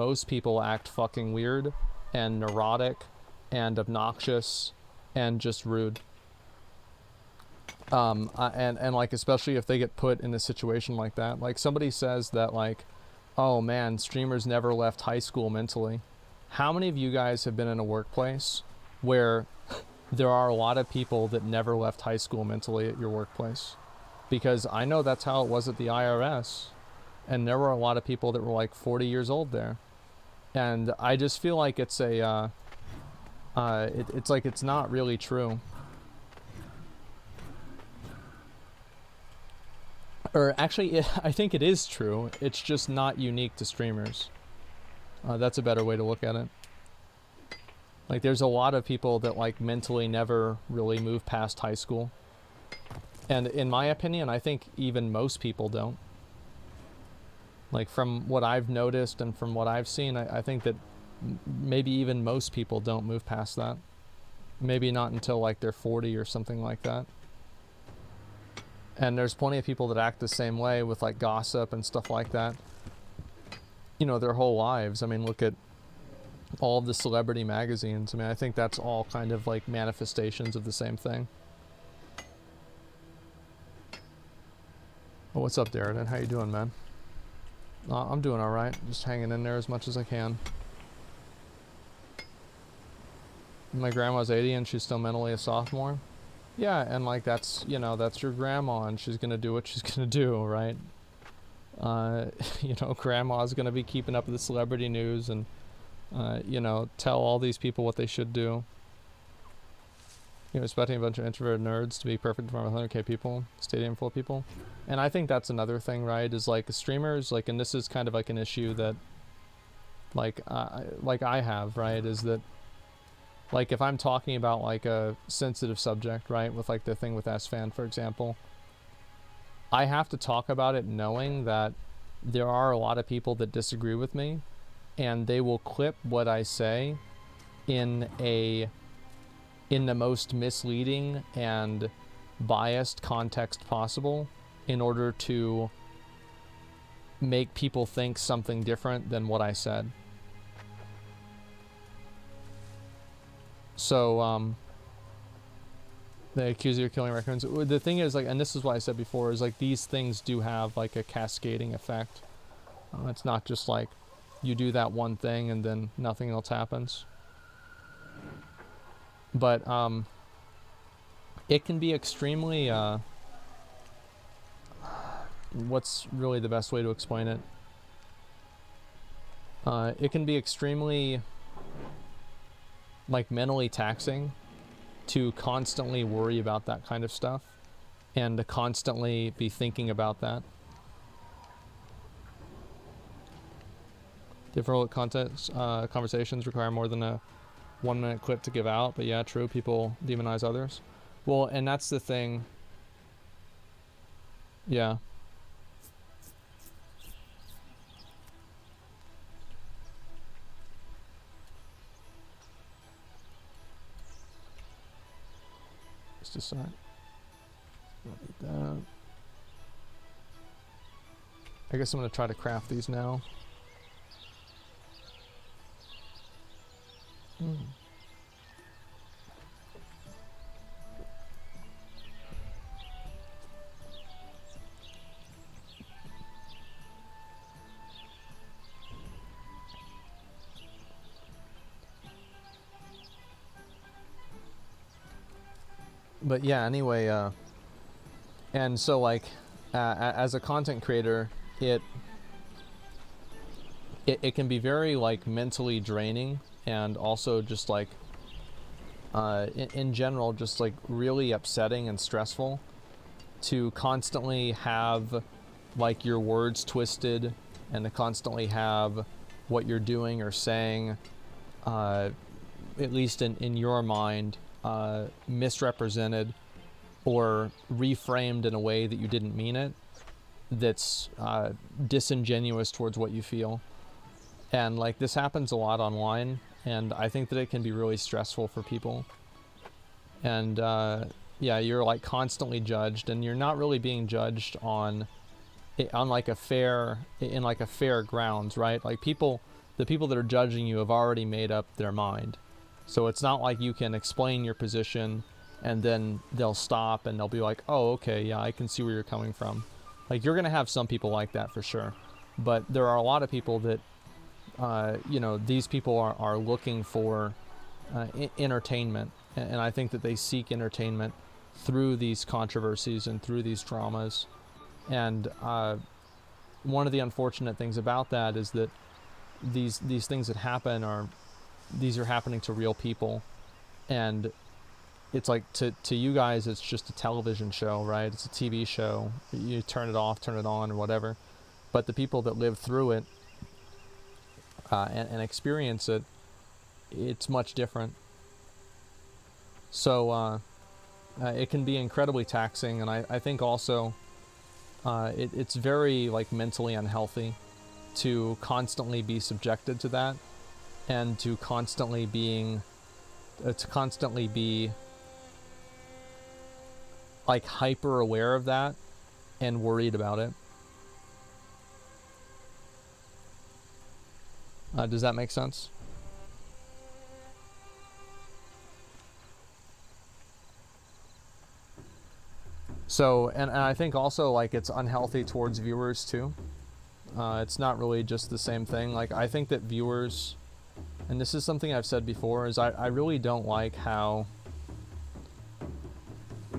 most people act fucking weird and neurotic and obnoxious and just rude. And like, especially if they get put in a situation like that. Like, somebody says that, like, oh man, streamers never left high school mentally. How many of you guys have been in a workplace where there are a lot of people that never left high school mentally at your workplace? Because I know that's how it was at the IRS, and there were a lot of people that were like 40 years old there. And I just feel like it's a it's like, it's not really true. Or actually, I think it is true. It's just not unique to streamers. That's a better way to look at it. Like, there's a lot of people that, like, mentally never really move past high school. And in my opinion, I think even most people don't. Like, from what I've noticed and from what I've seen, I think that maybe even most people don't move past that. Maybe not until, like, they're 40 or something like that. And there's plenty of people that act the same way with, like, gossip and stuff like that, you know, their whole lives. I mean, look at all of the celebrity magazines. I mean, I think that's all kind of like manifestations of the same thing. Oh, what's up, Darren? How you doing, man? I'm doing all right. Just hanging in there as much as I can. My grandma's 80 and she's still mentally a sophomore. Yeah, and like, that's, you know, that's your grandma, and she's gonna do what she's gonna do, right? You know, grandma's gonna be keeping up with the celebrity news and, you know, tell all these people what they should do. You know, expecting a bunch of introverted nerds to be perfect in front of 100K people, stadium full of people. And I think that's another thing, right? Is like, streamers, like, and this is kind of like an issue that, like I have, right? Is that, like, if I'm talking about like a sensitive subject, right, with like the thing with S-Fan, for example, I have to talk about it knowing that there are a lot of people that disagree with me, and they will clip what I say in the most misleading and biased context possible in order to make people think something different than what I said. So, they accuse you of killing raccoons. The thing is, like, and this is what I said before, is like, these things do have like a cascading effect. It's not just like you do that one thing and then nothing else happens. But it can be extremely what's really the best way to explain it? It can be extremely, like, mentally taxing to constantly worry about that kind of stuff and to constantly be thinking about that. Difficult conversations require more than a 1-minute clip to give out, but yeah, true, people demonize others. Well, and that's the thing. Yeah. Let's decide. That. I guess I'm gonna try to craft these now. But yeah, anyway, and so, like, as a content creator, it can be very, like, mentally draining, and also just like in general, just like really upsetting and stressful to constantly have like your words twisted and to constantly have what you're doing or saying, at least in your mind, misrepresented or reframed in a way that you didn't mean it, that's disingenuous towards what you feel. And like, this happens a lot online, and I think that it can be really stressful for people. And yeah, you're like constantly judged, and you're not really being judged on like a fair grounds, right? Like, people the people that are judging you have already made up their mind. So it's not like you can explain your position and then they'll stop and they'll be like, oh, okay, yeah, I can see where you're coming from. Like, you're going to have some people like that for sure. But there are a lot of people that, you know, these people are looking for entertainment. And I think that they seek entertainment through these controversies and through these dramas. And one of the unfortunate things about that is that these things that happen are happening to real people. And it's like, to you guys, it's just a television show, right? It's a TV show. You turn it off, turn it on, or whatever. But the people that live through it and experience it, it's much different. So it can be incredibly taxing, and I think also it's very, like, mentally unhealthy to constantly be subjected to that, and to constantly be like hyper aware of that and worried about it. Does that make sense? So, and I think also, like, it's unhealthy towards viewers too. It's not really just the same thing. Like, I think that viewers, and this is something I've said before, is I really don't like how,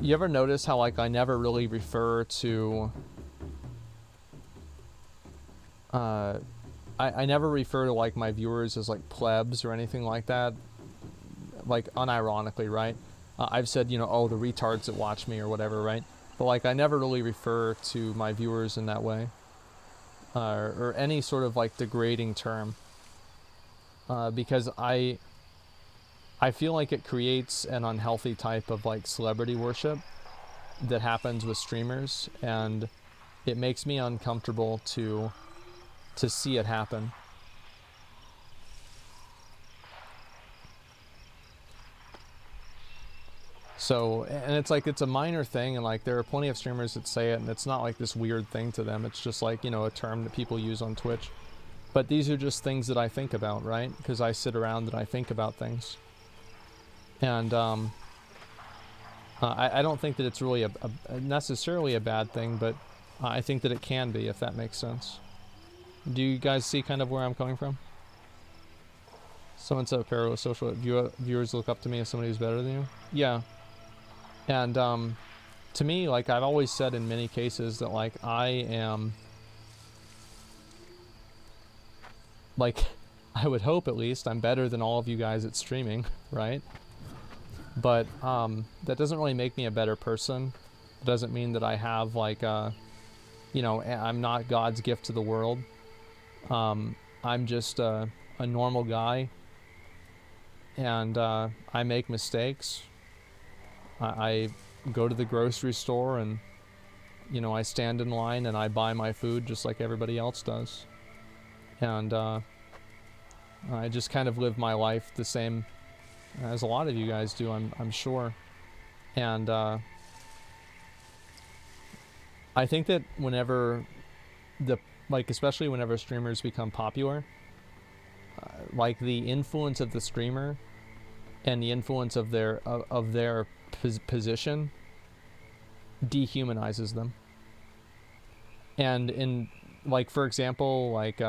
you ever notice how, like, I never really refer to, I never refer to, like, my viewers as, like, plebs or anything like that, like, unironically, right? I've said, you know, oh, the retards that watch me or whatever, right? But, like, I never really refer to my viewers in that way, or any sort of, like, degrading term, because I feel like it creates an unhealthy type of, like, celebrity worship that happens with streamers, and it makes me uncomfortable to see it happen. So, and it's like, it's a minor thing, and, like, there are plenty of streamers that say it, and it's not like this weird thing to them. It's just, like, you know, a term that people use on Twitch. But these are just things that I think about, right? Because I sit around and I think about things. And I don't think that it's really necessarily a bad thing, but I think that it can be, if that makes sense. Do you guys see kind of where I'm coming from? Someone said parasocial viewers look up to me as somebody who's better than you. Yeah. And to me, like, I've always said in many cases that, like, I am, like, I would hope at least I'm better than all of you guys at streaming, right? But that doesn't really make me a better person. It doesn't mean that I have, like, you know, I'm not God's gift to the world. I'm just a normal guy, and I make mistakes. I go to the grocery store, and, you know, I stand in line and I buy my food just like everybody else does. And I just kind of live my life the same as a lot of you guys do, I'm sure. And I think that whenever like, especially whenever streamers become popular, like, the influence of the streamer and the influence of their position dehumanizes them. And in, like, for example, like,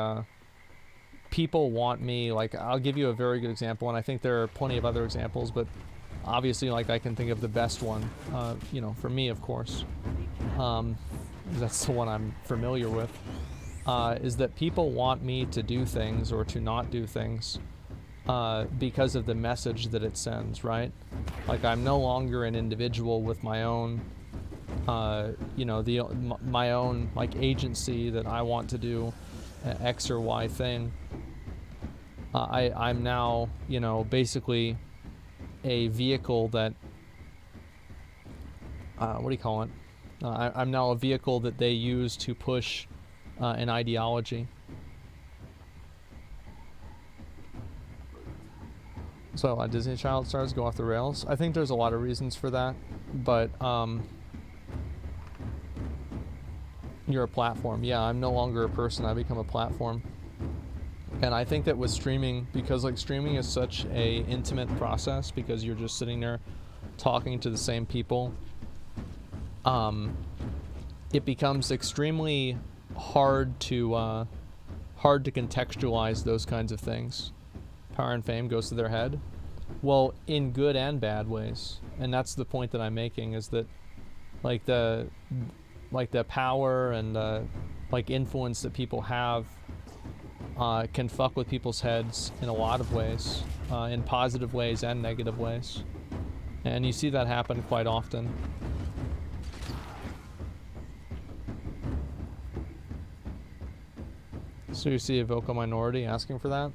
people want me, like, I'll give you a very good example, and I think there are plenty of other examples, but obviously, like, I can think of the best one, you know, for me, of course, that's the one I'm familiar with, is that people want me to do things or to not do things because of the message that it sends, right? Like, I'm no longer an individual with my own, you know, my own, like, agency that I want to do X or Y thing. I'm now, you know, basically a vehicle that, what do you call it? I'm now a vehicle that they use to push an ideology. So Disney child stars go off the rails. I think there's a lot of reasons for that, but you're a platform. Yeah, I'm no longer a person. I become a platform. And I think that with streaming, because like streaming is such a intimate process, because you're just sitting there talking to the same people, it becomes extremely hard to contextualize those kinds of things. Power and fame goes to their head. Well, in good and bad ways. And that's the point that I'm making, is that like the power and like influence that people have can fuck with people's heads in a lot of ways, in positive ways and negative ways. And you see that happen quite often. So you see a vocal minority asking for that?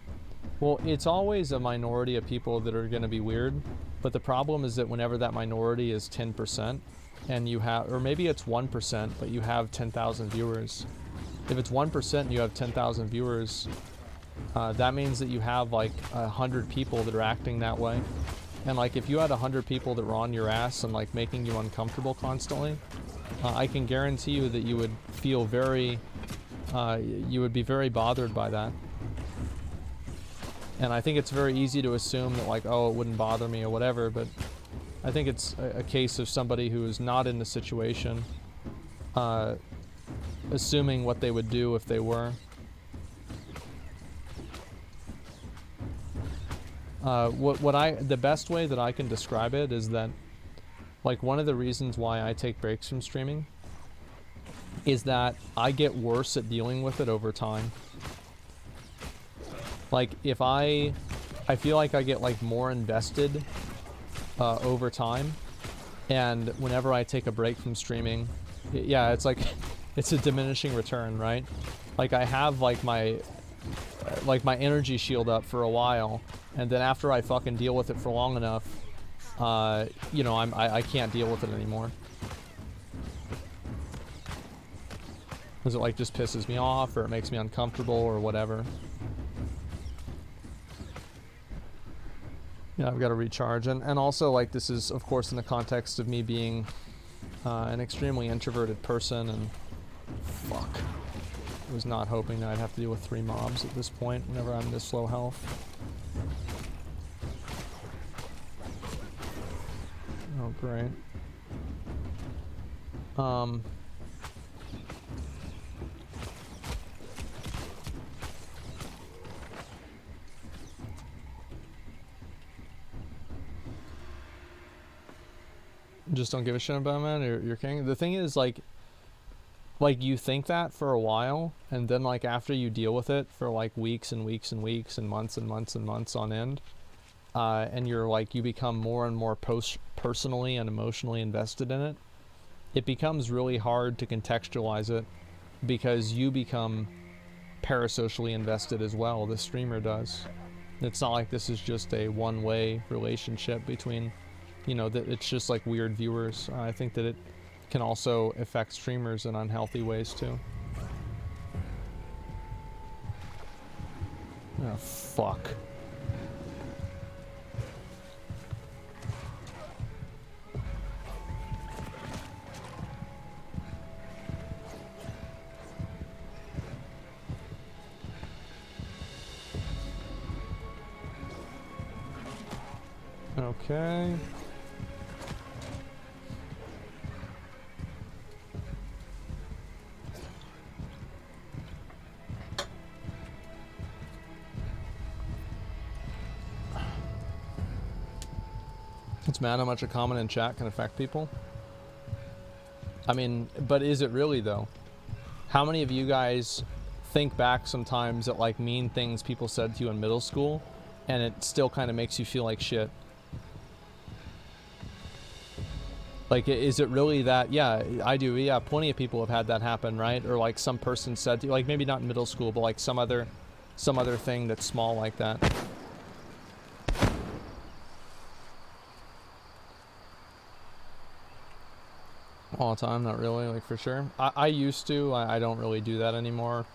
Well, it's always a minority of people that are going to be weird, but the problem is that whenever that minority is 10%, and you have, or maybe it's 1%, but you have 10,000 viewers. If it's 1% and you have 10,000 viewers, that means that you have like 100 people that are acting that way. And like if you had 100 people that were on your ass and like making you uncomfortable constantly, I can guarantee you that you would feel very, you would be very bothered by that. And I think it's very easy to assume that like, oh, it wouldn't bother me or whatever, but I think it's a case of somebody who is not in the situation, assuming what they would do if they were. The best way that I can describe it is that, like, one of the reasons why I take breaks from streaming is that I get worse at dealing with it over time. Like, if I feel like I get like more invested over time, and whenever I take a break from streaming, yeah, it's like it's a diminishing return, right? Like I have like my energy shield up for a while, and then after I fucking deal with it for long enough, you know, I can't deal with it anymore. Because it like just pisses me off, or it makes me uncomfortable, or whatever. Yeah, I've got to recharge. And also, like, this is, of course, in the context of me being an extremely introverted person, and fuck. I was not hoping that I'd have to deal with 3 mobs at this point whenever I'm this low health. Oh, great. Just don't give a shit about, man. You're king. The thing is, like you think that for a while, and then like after you deal with it for like weeks and weeks and weeks and months and months and months on end, and you're like, you become more and more personally and emotionally invested in it, it becomes really hard to contextualize it, because you become parasocially invested as well. The streamer does. It's not like this is just a one-way relationship between, you know, that it's just like weird viewers. I think that it can also affect streamers in unhealthy ways too. Oh, fuck. Okay. It's mad how much a comment in chat can affect people. I mean, but is it really though? How many of you guys think back sometimes at like mean things people said to you in middle school, and it still kind of makes you feel like shit? Like, is it really that? Yeah, I do. Yeah, plenty of people have had that happen, right? Or like some person said to you, like maybe not in middle school, but like some other thing that's small like that. All the time, not really, like for sure. I used to. I don't really do that anymore.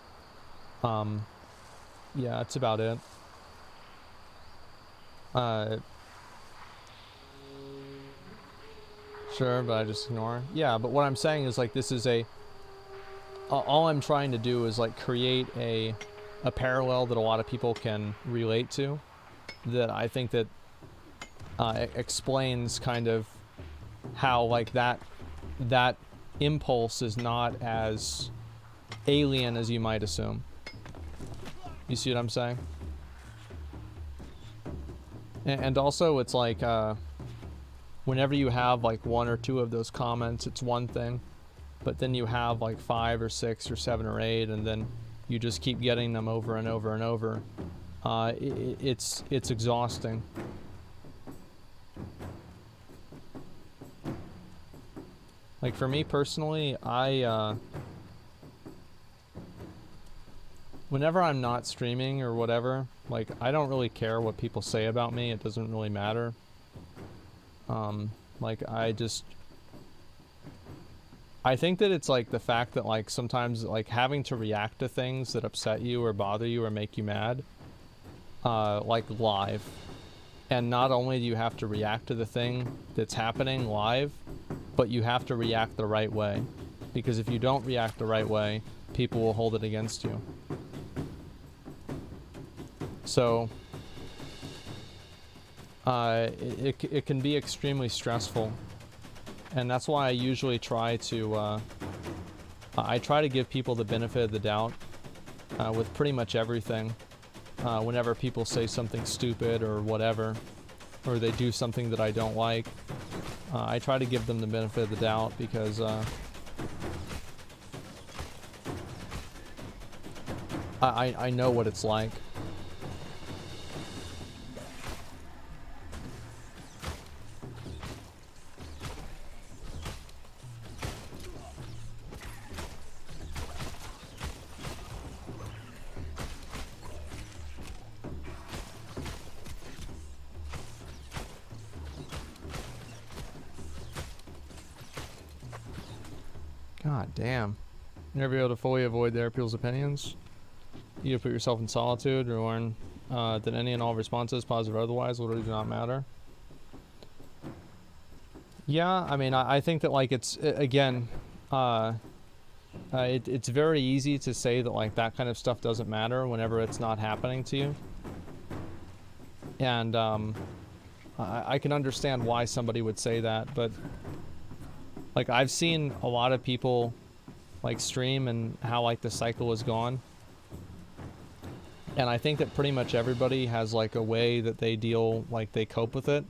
Yeah, that's about it. Sure, but I just ignore. Yeah, but what I'm saying is like this is a. All I'm trying to do is like create a a parallel that a lot of people can relate to, that I think that explains kind of how like that impulse is not as alien as you might assume. You see what I'm saying? And also it's like whenever you have like 1 or 2 of those comments, it's one thing, but then you have like 5 or 6 or 7 or 8, and then you just keep getting them over and over and over. It's exhausting. Like for me personally, whenever I'm not streaming or whatever, like I don't really care what people say about me. It doesn't really matter. Like I think that it's like the fact that like sometimes like having to react to things that upset you or bother you or make you mad, like live. And not only do you have to react to the thing that's happening live, but you have to react the right way. Because if you don't react the right way, people will hold it against you. So, it can be extremely stressful. And that's why I usually try to, I try to give people the benefit of the doubt with pretty much everything. Whenever people say something stupid or whatever, or they do something that I don't like, I try to give them the benefit of the doubt because I know what it's like. God damn. Never be able to fully avoid their people's opinions. You put yourself in solitude or learn that any and all responses, positive or otherwise, literally do not matter. Yeah, I mean, I think that like it's, again, it's very easy to say that like that kind of stuff doesn't matter whenever it's not happening to you. And I can understand why somebody would say that, but like I've seen a lot of people like stream and how like the cycle is gone. And I think that pretty much everybody has like a way that they deal, like they cope with it.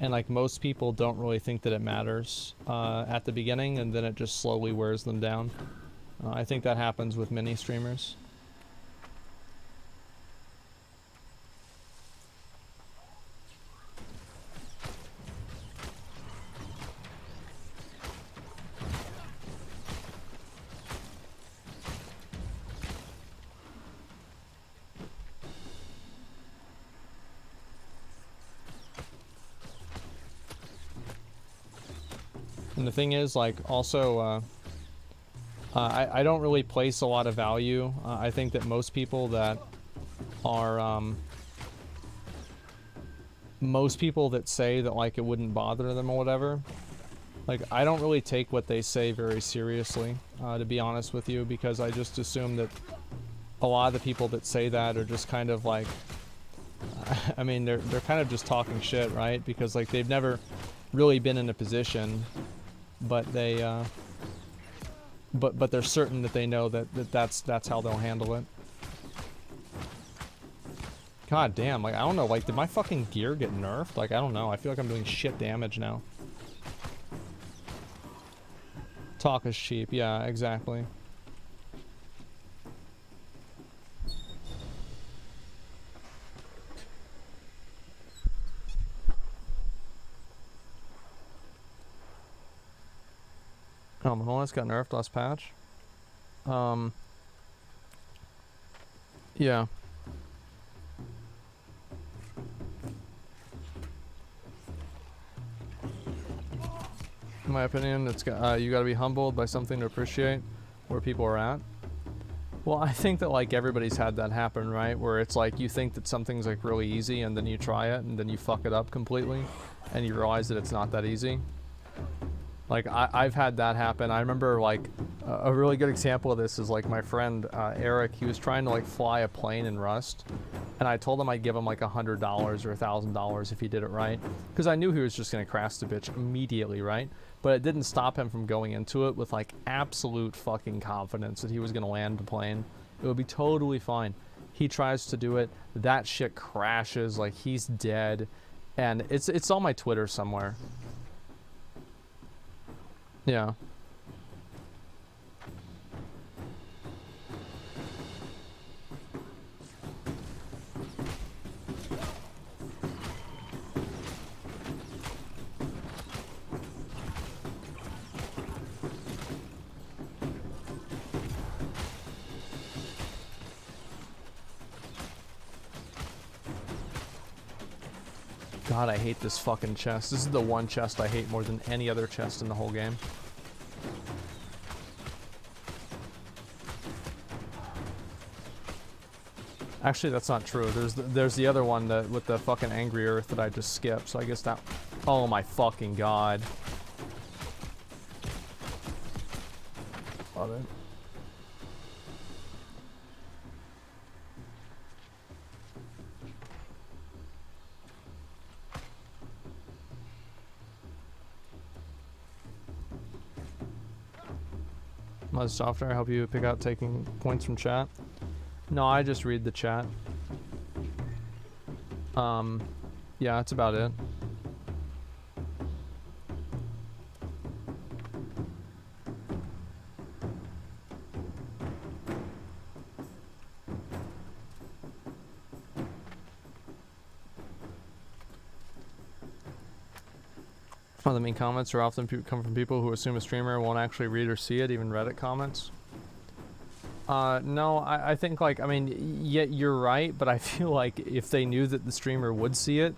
And like most people don't really think that it matters at the beginning, and then it just slowly wears them down. I think that happens with many streamers. And the thing is, like, also, I don't really place a lot of value. I think that most people that are, most people that say that, like, it wouldn't bother them or whatever, like, I don't really take what they say very seriously, to be honest with you, because I just assume that a lot of the people that say that are just kind of, like, I mean, they're kind of just talking shit, right? Because, like, they've never really been in a position, but they, but they're certain that they know that's how they'll handle it. God damn, like, I don't know, like, did my fucking gear get nerfed? Like, I don't know, I feel like I'm doing shit damage now. Talk is cheap, yeah, exactly. Oh, Mahomes got nerfed last patch. Yeah. In my opinion, it's got, you gotta be humbled by something to appreciate where people are at. Well, I think that like everybody's had that happen, right? Where it's like you think that something's like really easy and then you try it and then you fuck it up completely and you realize that it's not that easy. Like, I've had that happen. I remember, like, a really good example of this is, like, my friend, Eric, he was trying to, like, fly a plane in Rust, and I told him I'd give him, like, $100 or $1,000 if he did it right, because I knew he was just gonna crash the bitch immediately, right? But it didn't stop him from going into it with, like, absolute fucking confidence that he was gonna land the plane. It would be totally fine. He tries to do it, that shit crashes, like, he's dead, and it's on my Twitter somewhere. Yeah. God, I hate this fucking chest. This is the one chest I hate more than any other chest in the whole game. Actually, that's not true. There's the other one that with the fucking angry earth that I just skipped. So I guess that. Oh my fucking god. Love it. Mud software, help you pick out taking points from chat. No, I just read the chat. Yeah, that's about it. One of the main comments are often come from people who assume a streamer won't actually read or see it, even Reddit comments. No, I think, like, I mean, yeah, you're right, but I feel like if they knew that the streamer would see it,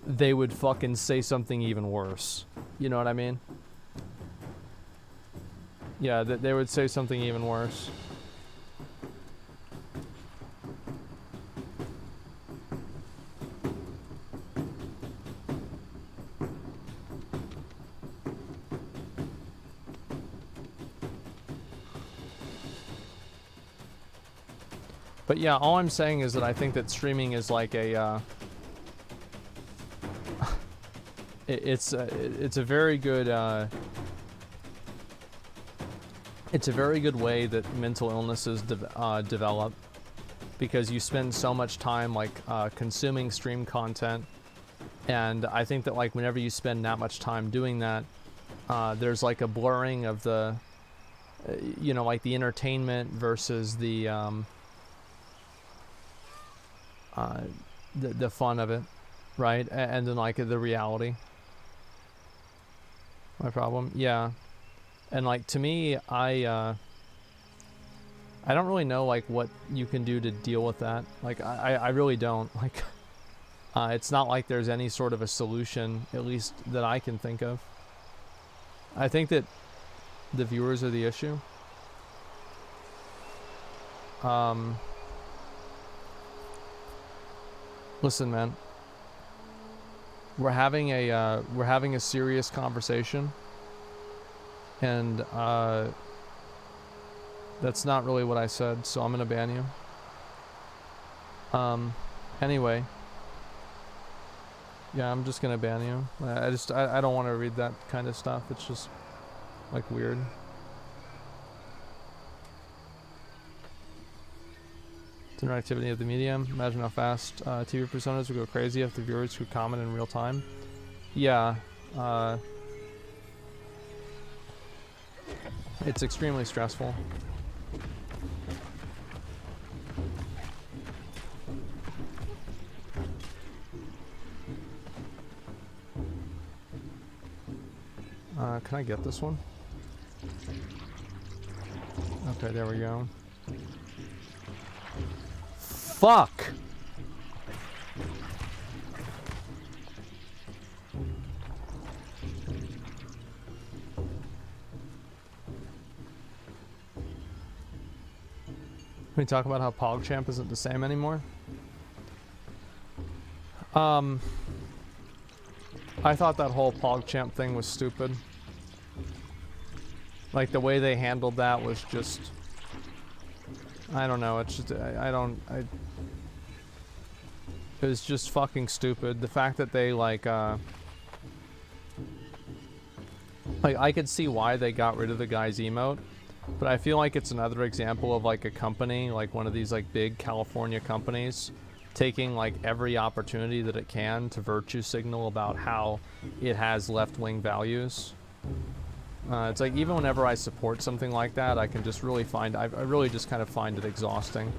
they would fucking say something even worse. You know what I mean? Yeah, they would say something even worse. But yeah, all I'm saying is that I think that streaming is like a, it's a very good, it's a very good way that mental illnesses develop, because you spend so much time like consuming stream content, and I think that like whenever you spend that much time doing that, there's like a blurring of the, you know, like the entertainment versus the fun of it, right? And then like the reality. My problem, yeah. And like to me, I don't really know like what you can do to deal with that. Like I really don't. Like it's not like there's any sort of a solution, at least that I can think of. I think that the viewers are the issue. Listen, man. We're having a serious conversation, and that's not really what I said, so I'm gonna ban you. Anyway, yeah, I'm just gonna ban you. I don't want to read that kind of stuff. It's just like weird. Interactivity of the medium. Imagine how fast TV personas would go crazy if the viewers could comment in real time. Yeah, it's extremely stressful. Can I get this one? Okay, there we go. Fuck! Can we talk about how PogChamp isn't the same anymore? I thought that whole PogChamp thing was stupid. Like, the way they handled that was just, I don't know, it's just, it was just fucking stupid. The fact that they, like, I could see why they got rid of the guy's emote, but I feel like it's another example of, like, a company, like one of these, like, big California companies, taking, like, every opportunity that it can to virtue signal about how it has left-wing values. It's like, even whenever I support something like that, I can just really find, I really just kind of find it exhausting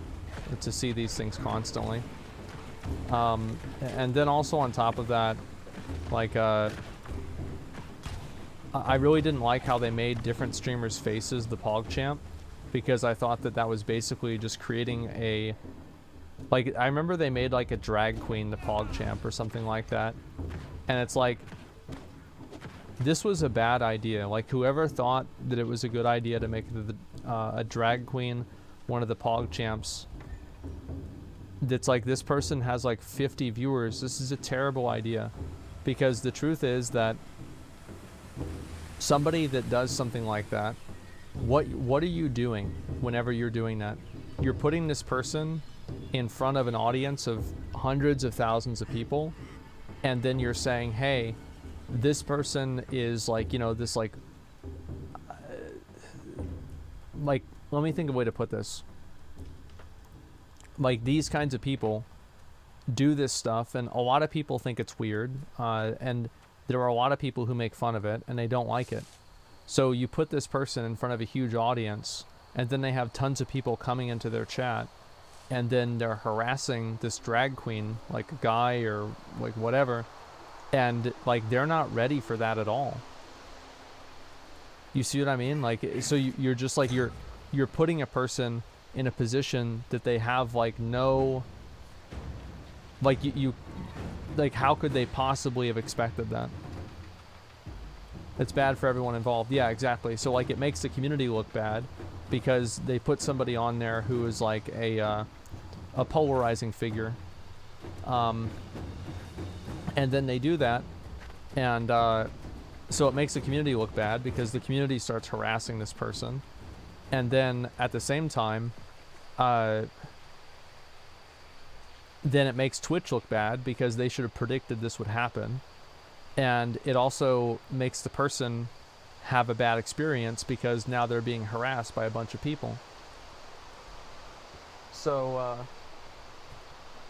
to see these things constantly. And then also on top of that, like, I really didn't like how they made different streamers' faces the PogChamp, because I thought that that was basically just creating a, like, I remember they made, like, a drag queen the PogChamp or something like that, and it's like, this was a bad idea. Like, whoever thought that it was a good idea to make a drag queen one of the PogChamps, that's like, this person has like 50 viewers. This is a terrible idea, because the truth is that somebody that does something like that, what are you doing whenever you're doing that? You're putting this person in front of an audience of hundreds of thousands of people, and then you're saying, hey, this person is like, you know, this like, let me think of a way to put this. Like, these kinds of people do this stuff, and a lot of people think it's weird, and there are a lot of people who make fun of it, and they don't like it. So you put this person in front of a huge audience, and then they have tons of people coming into their chat, and then they're harassing this drag queen, like a guy or like whatever, and like, they're not ready for that at all. You see what I mean? Like, so you're just like, you're putting a person in a position that they have like no, like, you like, how could they possibly have expected that? It's bad for everyone involved. Yeah, exactly. So like, it makes the community look bad because they put somebody on there who is like a polarizing figure, and then they do that, and so it makes the community look bad because the community starts harassing this person, and then at the same time, then it makes Twitch look bad because they should have predicted this would happen, and it also makes the person have a bad experience because now they're being harassed by a bunch of people. So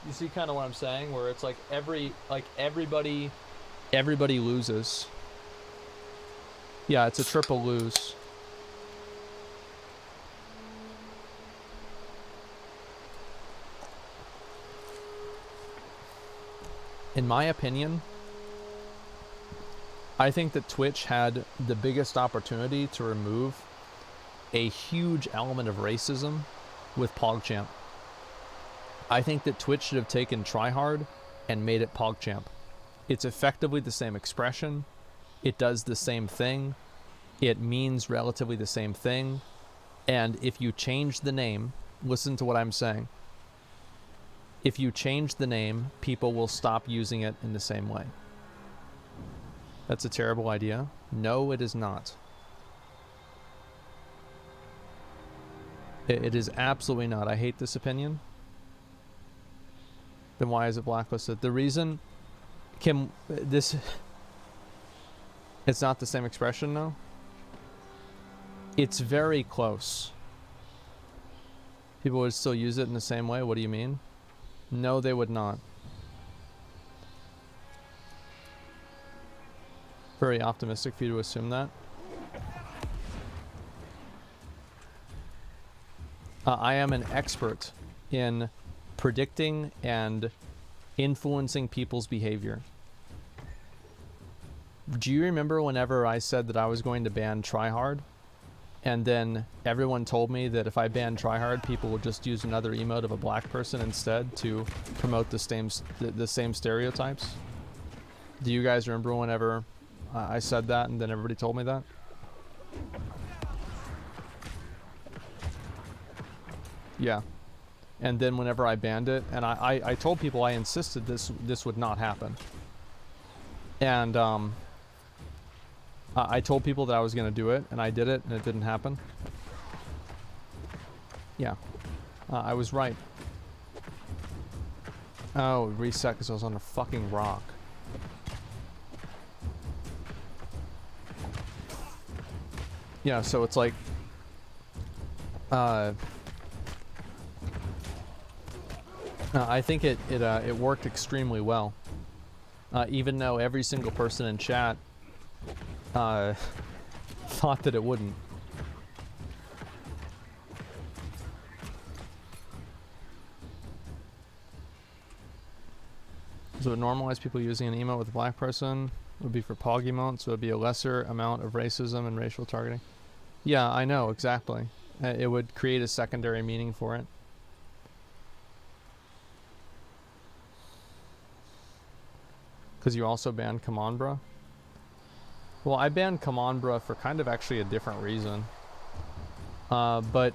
you see kind of what I'm saying, where it's like everybody loses. Yeah, it's a triple lose. In my opinion, I think that Twitch had the biggest opportunity to remove a huge element of racism with PogChamp. I think that Twitch should have taken Tryhard and made it PogChamp. It's effectively the same expression. It does the same thing. It means relatively the same thing. And if you change the name, listen to what I'm saying. If you change the name, people will stop using it in the same way. That's a terrible idea. No, it is not. It is absolutely not. I hate this opinion. Then why is it blacklisted? The reason, Kim, this, it's not the same expression, no? It's very close. People would still use it in the same way? What do you mean? No, they would not. Very optimistic for you to assume that. I am an expert in predicting and influencing people's behavior. Do you remember whenever I said that I was going to ban Tryhard? And then everyone told me that if I banned Tryhard, people would just use another emote of a black person instead to promote the same stereotypes? Do you guys remember whenever I said that and then everybody told me that? Yeah. And then whenever I banned it, and I told people I insisted this would not happen. And I told people that I was going to do it, and I did it, and it didn't happen. Yeah. I was right. Oh, reset because I was on a fucking rock. Yeah, so it's like... I think it worked extremely well. Even though every single person in chat thought that it wouldn't. So it would normalize people using an emote with a black person. It would be for pog emotes, so it would be a lesser amount of racism and racial targeting. Yeah, I know, exactly. It would create a secondary meaning for it. Because you also banned Come On Bruh? Well, I banned Come On Bruh for kind of actually a different reason. But,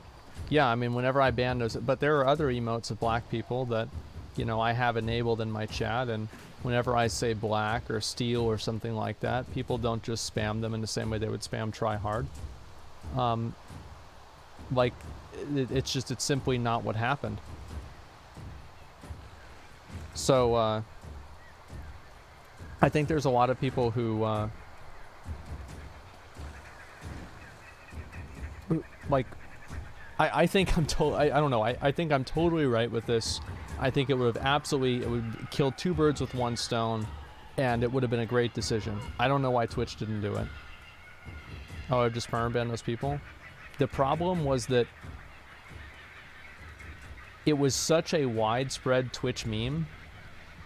yeah, I mean, whenever I ban those... But there are other emotes of black people that, you know, I have enabled in my chat, and whenever I say black or steel or something like that, people don't just spam them in the same way they would spam try hard. Like, it's simply not what happened. So, I think there's a lot of people who, like, I think I'm I don't know, I think I'm totally right with this. I think it would have absolutely, it would kill two birds with one stone, and it would have been a great decision. I don't know why Twitch didn't do it. Oh, I've just permabanned those people? The problem was that it was such a widespread Twitch meme,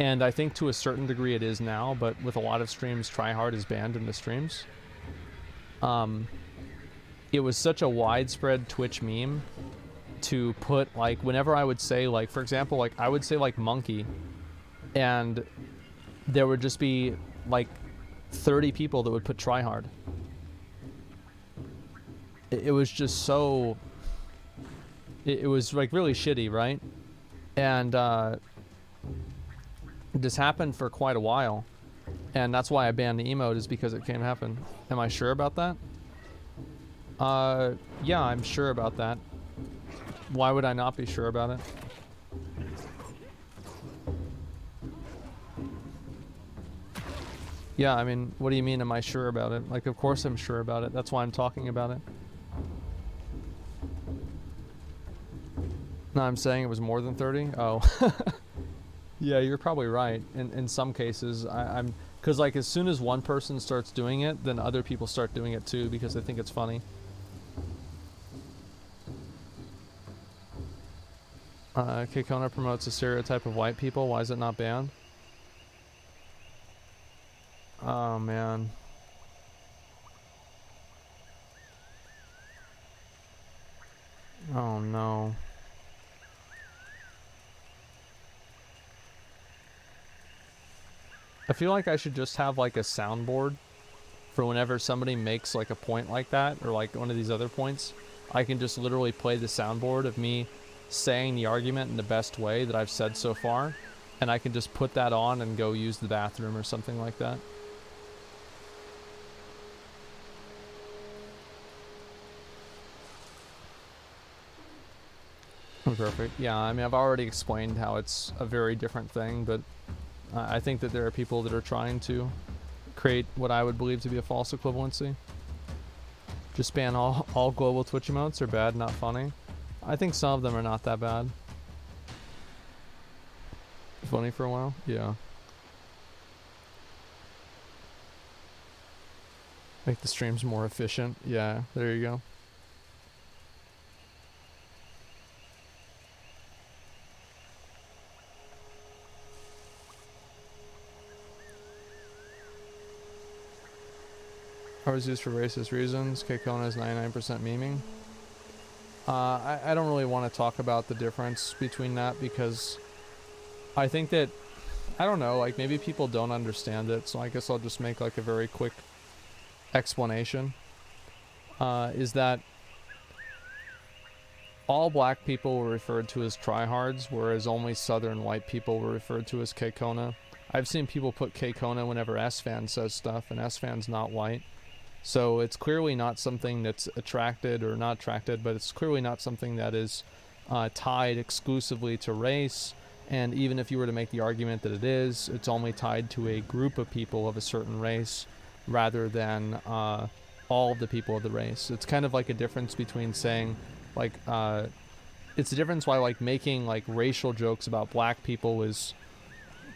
and I think to a certain degree it is now, but with a lot of streams, tryhard is banned in the streams. It was such a widespread Twitch meme to put, like, whenever I would say, like, for example, like, I would say, like, monkey, and there would just be, like, 30 people that would put tryhard. It was just so... It was, like, really shitty, right? And, this happened for quite a while, and that's why I banned the emote, is because it can't happen. Am I sure about that? Yeah, I'm sure about that. Why would I not be sure about it? Yeah, I mean, what do you mean, am I sure about it? Like, of course I'm sure about it. That's why I'm talking about it. No, I'm saying it was more than 30? Oh. Yeah, you're probably right. In some cases, I'm... Because, like, as soon as one person starts doing it, then other people start doing it too, because they think it's funny. Kekona promotes a stereotype of white people. Why is it not banned? Oh, man. Oh, no. I feel like I should just have, like, a soundboard for whenever somebody makes, like, a point like that, or, like, one of these other points. I can just literally play the soundboard of me saying the argument in the best way that I've said so far, and I can just put that on and go use the bathroom or something like that. Perfect. Yeah, I mean, I've already explained how it's a very different thing, but I think that there are people that are trying to create what I would believe to be a false equivalency. Just ban all global Twitch emotes are bad, not funny. I think some of them are not that bad. Funny for a while? Yeah. Make the streams more efficient. Yeah, there you go. I was used for racist reasons. Kekona is 99% memeing. I don't really want to talk about the difference between that, because I think that, I don't know, like, maybe people don't understand it, so I guess I'll just make, like, a very quick explanation. Is that all black people were referred to as tryhards, whereas only southern white people were referred to as Kekona. I've seen people put Kekona whenever S-Fan says stuff, and S-Fan's not white. So it's clearly not something that's attracted or not attracted, but it's clearly not something that is tied exclusively to race. And even if you were to make the argument that it is, it's only tied to a group of people of a certain race rather than all of the people of the race. It's kind of like a difference between saying, like, it's a difference why, like, making, like, racial jokes about black people is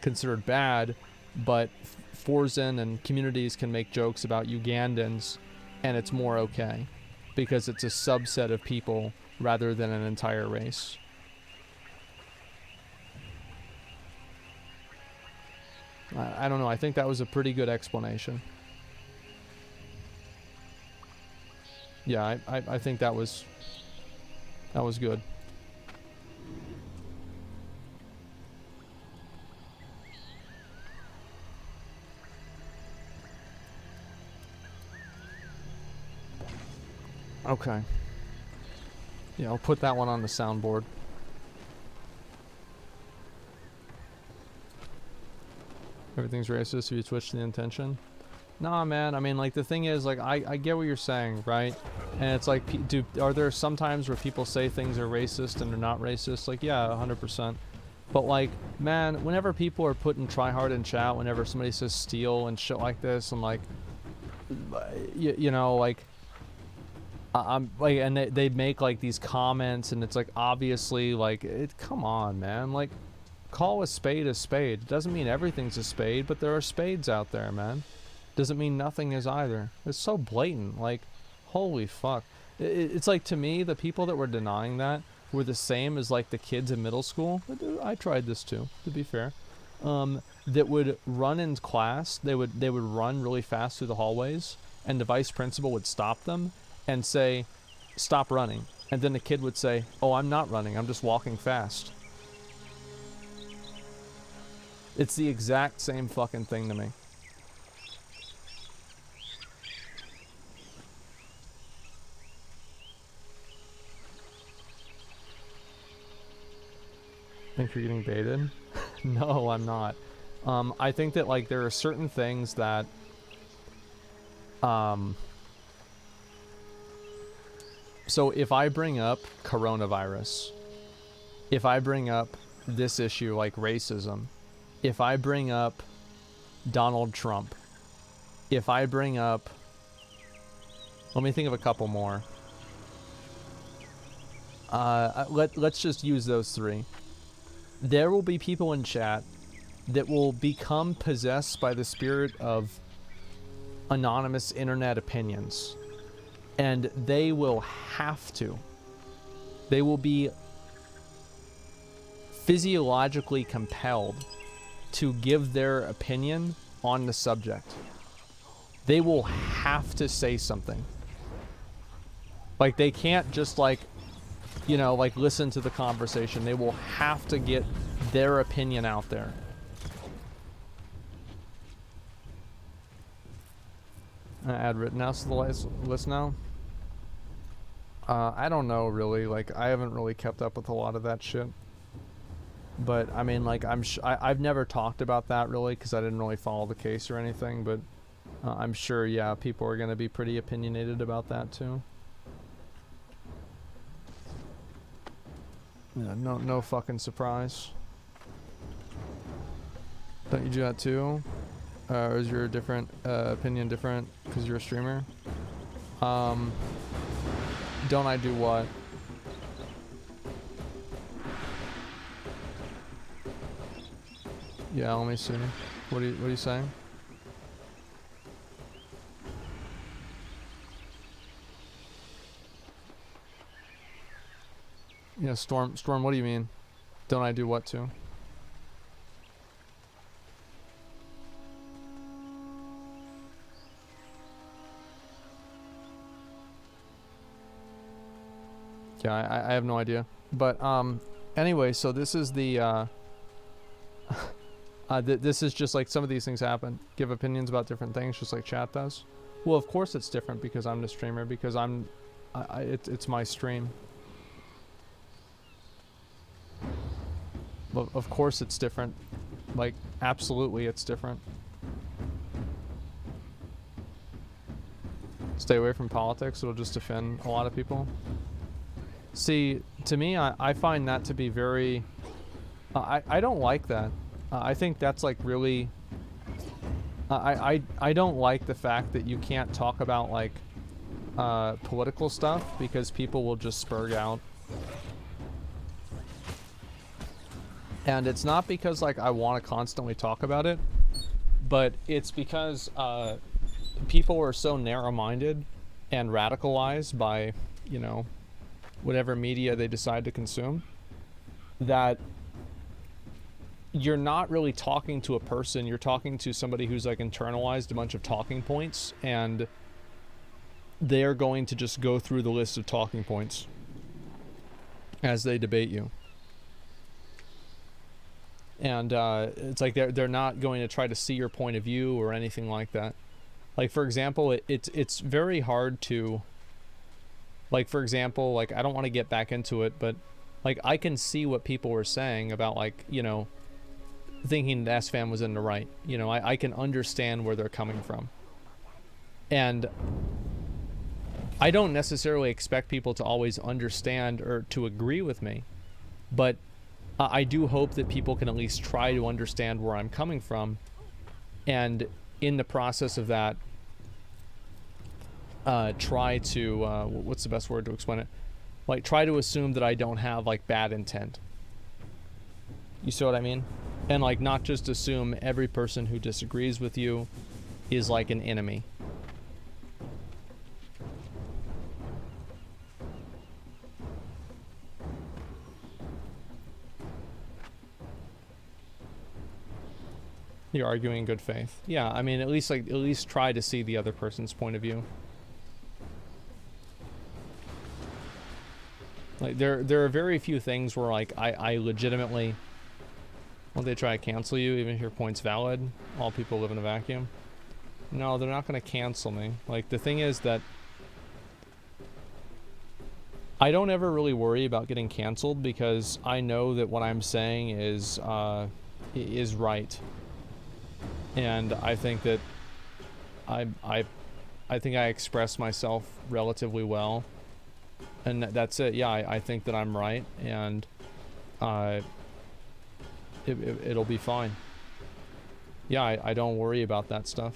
considered bad, but Forzen and communities can make jokes about Ugandans and it's more okay because it's a subset of people rather than an entire race. I don't know. I think that was a pretty good explanation. Yeah, I think that was good. Okay. Yeah, I'll put that one on the soundboard. Everything's racist if you switch the intention. Nah, man. I mean, like, the thing is, like, I get what you're saying, right? And it's like, are there some times where people say things are racist and they're not racist? Like, yeah, 100%. But, like, man, whenever people are putting try hard in chat, whenever somebody says steal and shit like this, and, like, you know, like, I'm like, and they make like these comments, and it's like obviously like come on, man, like call a spade a spade. It doesn't mean everything's a spade, but there are spades out there, man. Doesn't mean nothing is either. It's so blatant, like holy fuck. It's like, to me, the people that were denying that were the same as like the kids in middle school. I tried this too, to be fair. That would run in class. They would run really fast through the hallways, and the vice principal would stop them and say, stop running. And then the kid would say, oh, I'm not running, I'm just walking fast. It's the exact same fucking thing to me. Think you're getting baited? No, I'm not. I think that, like, there are certain things that, so if I bring up coronavirus, if I bring up this issue like racism, if I bring up Donald Trump, if I bring up, let me think of a couple more. Let's just use those three. There will be people in chat that will become possessed by the spirit of anonymous internet opinions. And they will have to. They will be physiologically compelled to give their opinion on the subject. They will have to say something. Like, they can't just, like, you know, like, listen to the conversation. They will have to get their opinion out there. Add Rittenhouse to the list now. I don't know, really. Like, I haven't really kept up with a lot of that shit. But, I mean, like, I've never talked about that, really, because I didn't really follow the case or anything. But I'm sure, yeah, people are going to be pretty opinionated about that, too. Yeah, no fucking surprise. Don't you do that, too? Or is your opinion different because you're a streamer? Don't I do what? Yeah, let me see. What are you saying? Yeah, Storm, what do you mean? Don't I do what to? Yeah, I have no idea. But, anyway, so this is the, this is just like some of these things happen. Give opinions about different things, just like chat does. Well, of course it's different because I'm the streamer, because it's my stream. But of course it's different. Like, absolutely it's different. Stay away from politics. It'll just offend a lot of people. See, to me, I find that to be very... I don't like that. I think that's like really... I don't like the fact that you can't talk about like political stuff because people will just spurg out. And it's not because like I want to constantly talk about it, but it's because people are so narrow-minded and radicalized by, you know, whatever media they decide to consume, that you're not really talking to a person. You're talking to somebody who's like internalized a bunch of talking points, and they're going to just go through the list of talking points as they debate you. And it's like they're not going to try to see your point of view or anything like that. Like, for example, it's very hard to, like, for example, like, I don't want to get back into it, but like, I can see what people were saying about, like, you know, thinking that SFAM was in the right. You know, I can understand where they're coming from. And I don't necessarily expect people to always understand or to agree with me, but I do hope that people can at least try to understand where I'm coming from, and in the process of that, try to, what's the best word to explain it? Like, try to assume that I don't have, like, bad intent. You see what I mean? And, like, not just assume every person who disagrees with you is, like, an enemy. You're arguing in good faith. Yeah, I mean, at least try to see the other person's point of view. Like, there are very few things where, like, I legitimately... Won't they try to cancel you even if your point's valid? All people live in a vacuum. No, they're not going to cancel me. Like, the thing is that I don't ever really worry about getting canceled because I know that what I'm saying is right. And I think that I think I express myself relatively well, and that's it. Yeah, I think that I'm right, and it'll be fine. Yeah, I don't worry about that stuff.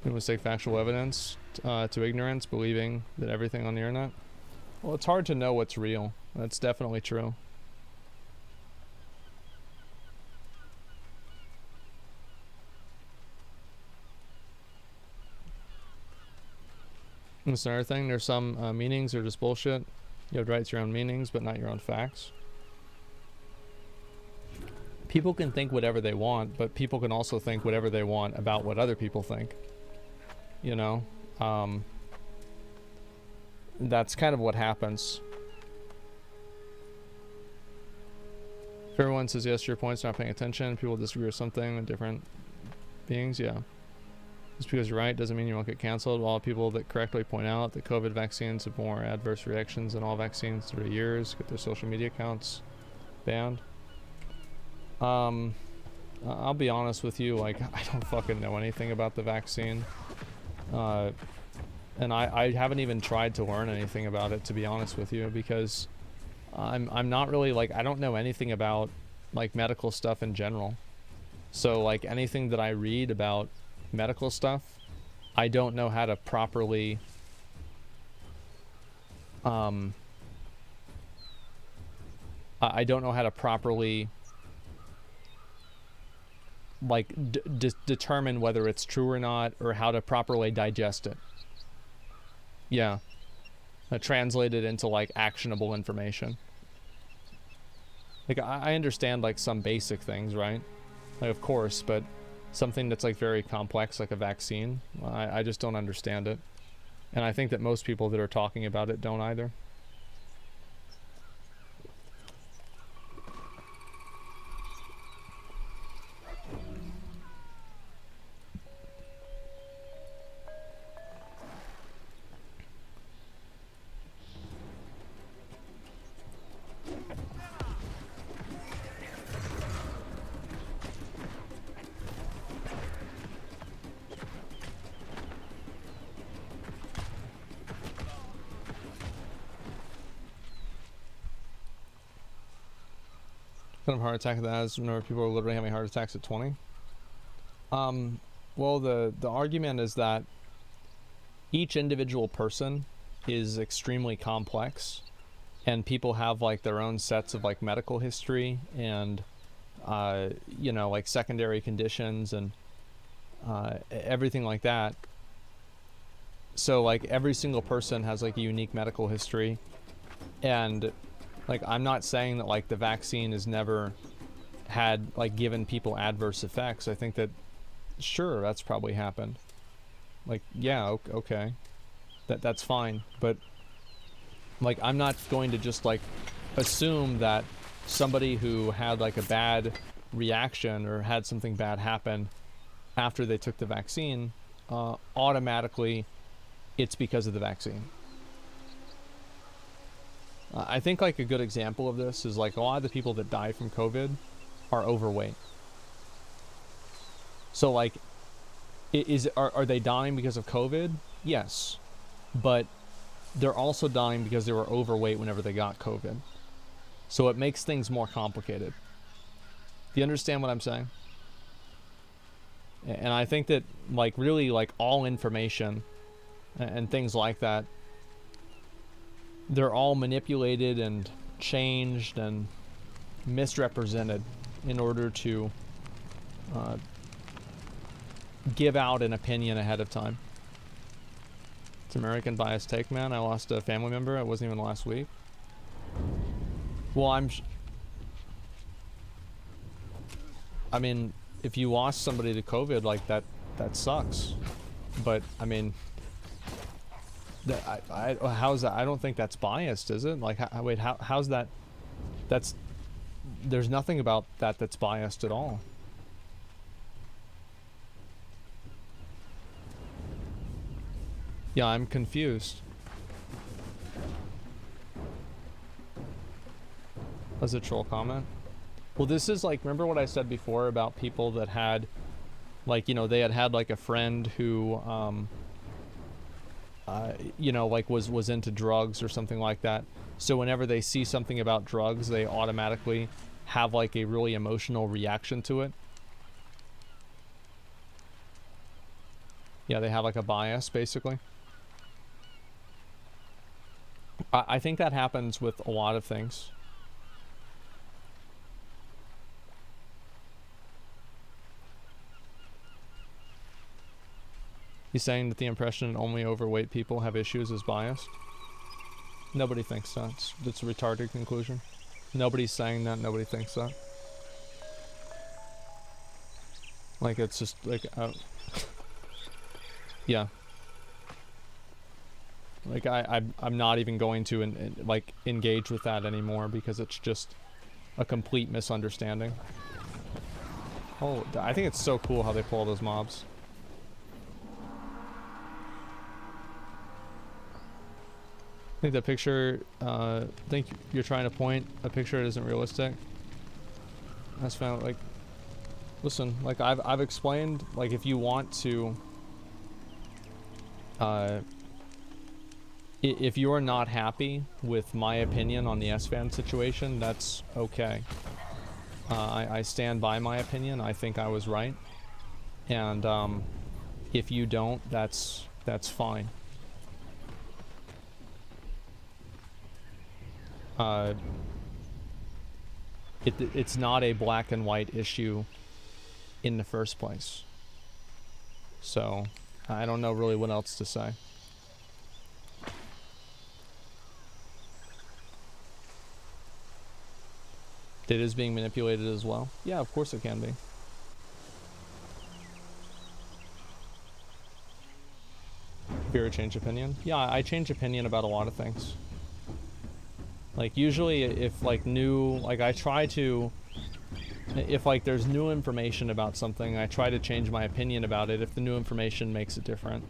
You mistake factual evidence to ignorance, believing that everything on the internet. Well, it's hard to know what's real. That's definitely true. That's another thing. There's some meanings are just bullshit. You have to write your own meanings, but not your own facts. People can think whatever they want, but people can also think whatever they want about what other people think. You know? That's kind of what happens. If everyone says yes to your points, not paying attention, people disagree with something, different beings, yeah. Just because you're right doesn't mean you won't get canceled. While people that correctly point out that COVID vaccines have more adverse reactions than all vaccines through years get their social media accounts banned. I'll be honest with you, like, I don't fucking know anything about the vaccine. And I haven't even tried to learn anything about it, to be honest with you, because I'm not really, like, I don't know anything about, like, medical stuff in general. So, like, anything that I read about medical stuff, I don't know how to properly I don't know how to properly, like, determine whether it's true or not, or how to properly digest it. Yeah. Translate it into, like, actionable information. Like, I understand, like, some basic things, right? Like, of course, but something that's, like, very complex, like a vaccine, I just don't understand it. And I think that most people that are talking about it don't either. Kind of heart attack that has whenever people are literally having heart attacks at 20. Well, the argument is that each individual person is extremely complex, and people have like their own sets of like medical history and you know, like secondary conditions and everything like that. So like every single person has like a unique medical history, and like I'm not saying that like the vaccine has never had like given people adverse effects. I think that sure, that's probably happened. Like, yeah, okay, that's fine, but like I'm not going to just like assume that somebody who had like a bad reaction or had something bad happen after they took the vaccine, automatically it's because of the vaccine. I think like a good example of this is like a lot of the people that die from COVID are overweight. So like, are they dying because of COVID? Yes, but they're also dying because they were overweight whenever they got COVID. So it makes things more complicated. Do you understand what I'm saying? And I think that like really like all information and things like that, they're all manipulated and changed and misrepresented in order to give out an opinion ahead of time. It's American bias take, man. I lost a family member. It wasn't even last week. Well, I mean, if you lost somebody to COVID, like that sucks. But I mean, how's that? I don't think that's biased, is it? Like, wait, how's that? There's nothing about that that's biased at all. Yeah, I'm confused. That's a troll comment. Well, this is like, remember what I said before about people that had, like, you know, they had like a friend who, you know, like was into drugs or something like that. So whenever they see something about drugs, they automatically have like a really emotional reaction to it. Yeah, they have like a bias, basically. I think that happens with a lot of things. He's saying that the impression that only overweight people have issues is biased. Nobody thinks that. It's a retarded conclusion. Nobody's saying that. Nobody thinks that. Like, it's just like, yeah. Like, I'm not even going to like engage with that anymore because it's just a complete misunderstanding. Oh, I think it's so cool how they pull those mobs. I think the picture, I think you're trying to point a picture that isn't realistic. That's found, like, listen, like I've explained, like if you want to, if you're not happy with my opinion on the S-Fan situation, that's okay. I stand by my opinion. I think I was right. And if you don't, that's fine. It's not a black and white issue in the first place. So I don't know really what else to say. It is being manipulated as well. Yeah, of course it can be. Fear change opinion? Yeah, I change opinion about a lot of things. Like usually if like I try to, if like there's new information about something, I try to change my opinion about it if the new information makes it different.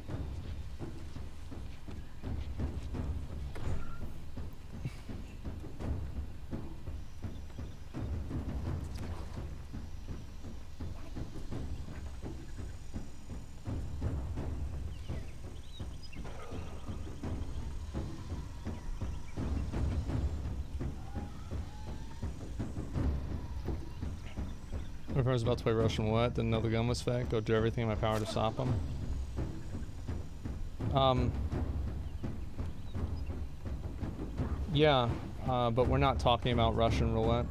If I was about to play Russian roulette, didn't know the gun was fake, go do everything in my power to stop him. Yeah, but we're not talking about Russian roulette.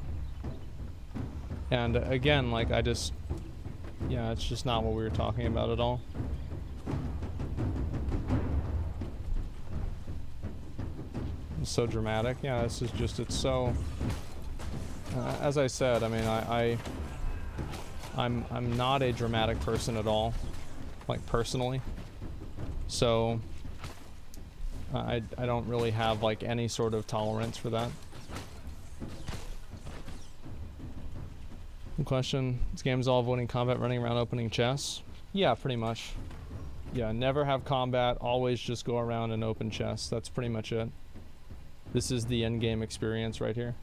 And again, like, yeah, it's just not what we were talking about at all. It's so dramatic. Yeah, this is just, it's so, as I said, I mean, I'm not a dramatic person at all, like, personally. So I don't really have like any sort of tolerance for that. Question, this game is all avoiding combat, running around opening chests? Yeah, pretty much. Yeah, never have combat, always just go around and open chests. That's pretty much it. This is the end game experience right here.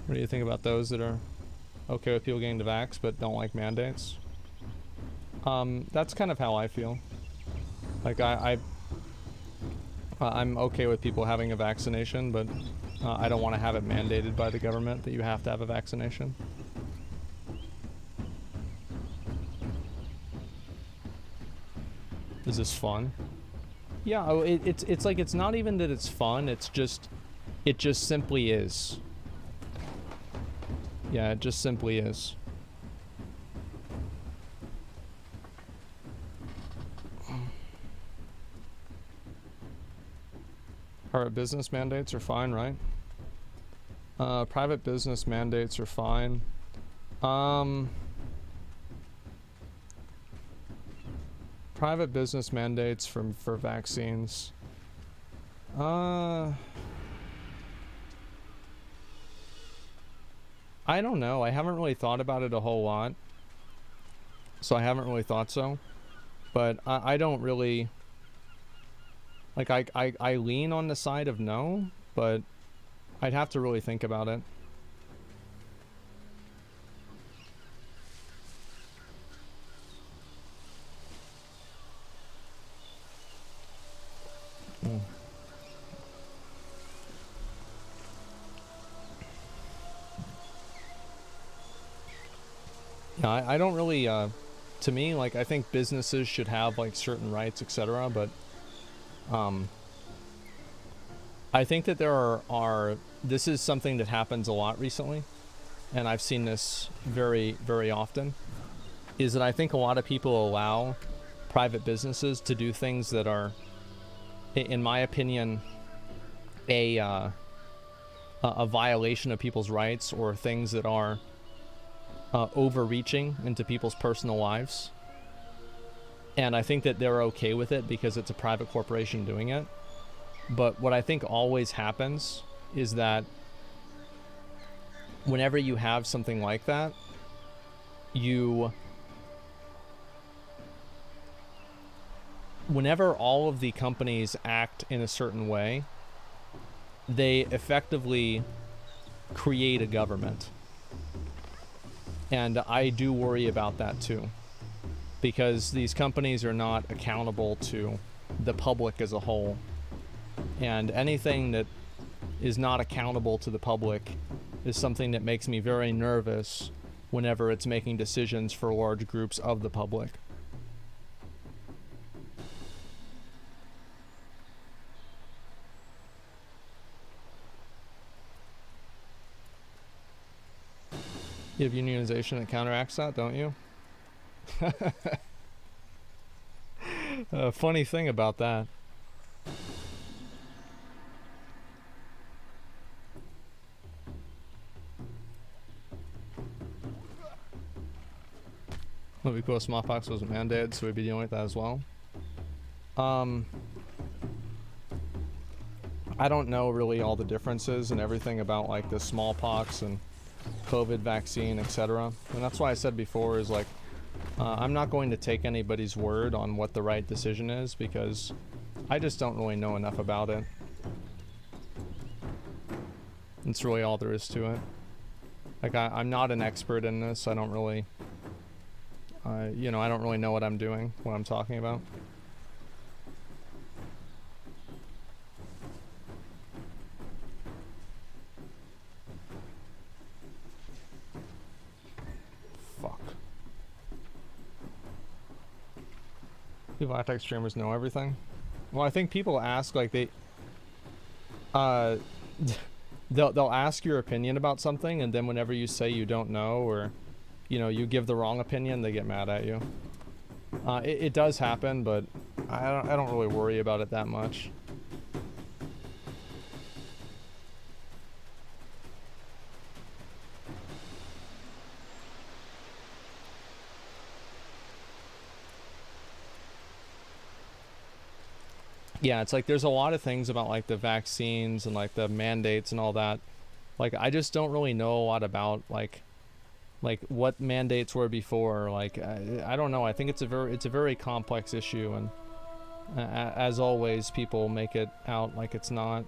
What do you think about those that are okay with people getting the vax but don't like mandates? That's kind of how I feel. Like, I'm okay with people having a vaccination, but I don't want to have it mandated by the government that you have to have a vaccination. Is this fun? Yeah, oh, it's like, it's not even that it's fun, it just simply is. Yeah, it just simply is. Private business mandates are fine, right? Private business mandates are fine. Private business mandates for vaccines. I don't know. I haven't really thought about it a whole lot. So I haven't really thought so. But I don't really... Like, I lean on the side of no, but I'd have to really think about it. Yeah, I don't really, to me, like, I think businesses should have, like, certain rights, etc., but, I think that there are, this is something that happens a lot recently, and I've seen this very, very often, is that I think a lot of people allow private businesses to do things that are, in my opinion, a violation of people's rights, or things that are overreaching into people's personal lives. And I think that they're okay with it because it's a private corporation doing it. But what I think always happens is that whenever you have something like that, whenever all of the companies act in a certain way, they effectively create a government. And I do worry about that too, because these companies are not accountable to the public as a whole. And anything that is not accountable to the public is something that makes me very nervous whenever it's making decisions for large groups of the public. You have unionization that counteracts that, don't you? Funny thing about that. Would be cool if smallpox wasn't mandated, so we'd be dealing with that as well. I don't know really all the differences and everything about like the smallpox and COVID vaccine, etc. And that's why I said before is like, I'm not going to take anybody's word on what the right decision is, because I just don't really know enough about it. That's really all there is to it. Like, I'm not an expert in this. I don't really, you know, I don't really know what I'm doing, what I'm talking about. fuck. People act like streamers know everything. Well, I think people ask like they'll ask your opinion about something, and then whenever you say you don't know, or you give the wrong opinion, they get mad at you. It does happen, but I don't really worry about it that much. Yeah, it's like there's a lot of things about like the vaccines and like the mandates and all that. Like I just don't really know a lot about like what mandates were before. Like I don't know. I think it's a very complex issue, and as always, people make it out like it's not.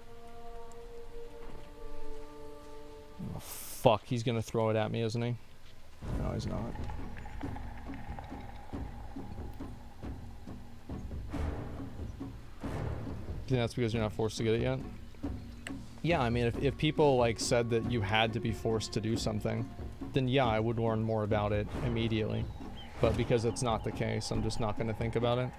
Oh, fuck, he's gonna throw it at me, isn't he? No, he's not. Do you think that's because you're not forced to get it yet? Yeah, I mean, if people like said that you had to be forced to do something, then yeah, I would learn more about it immediately. But because it's not the case, I'm just not going to think about it.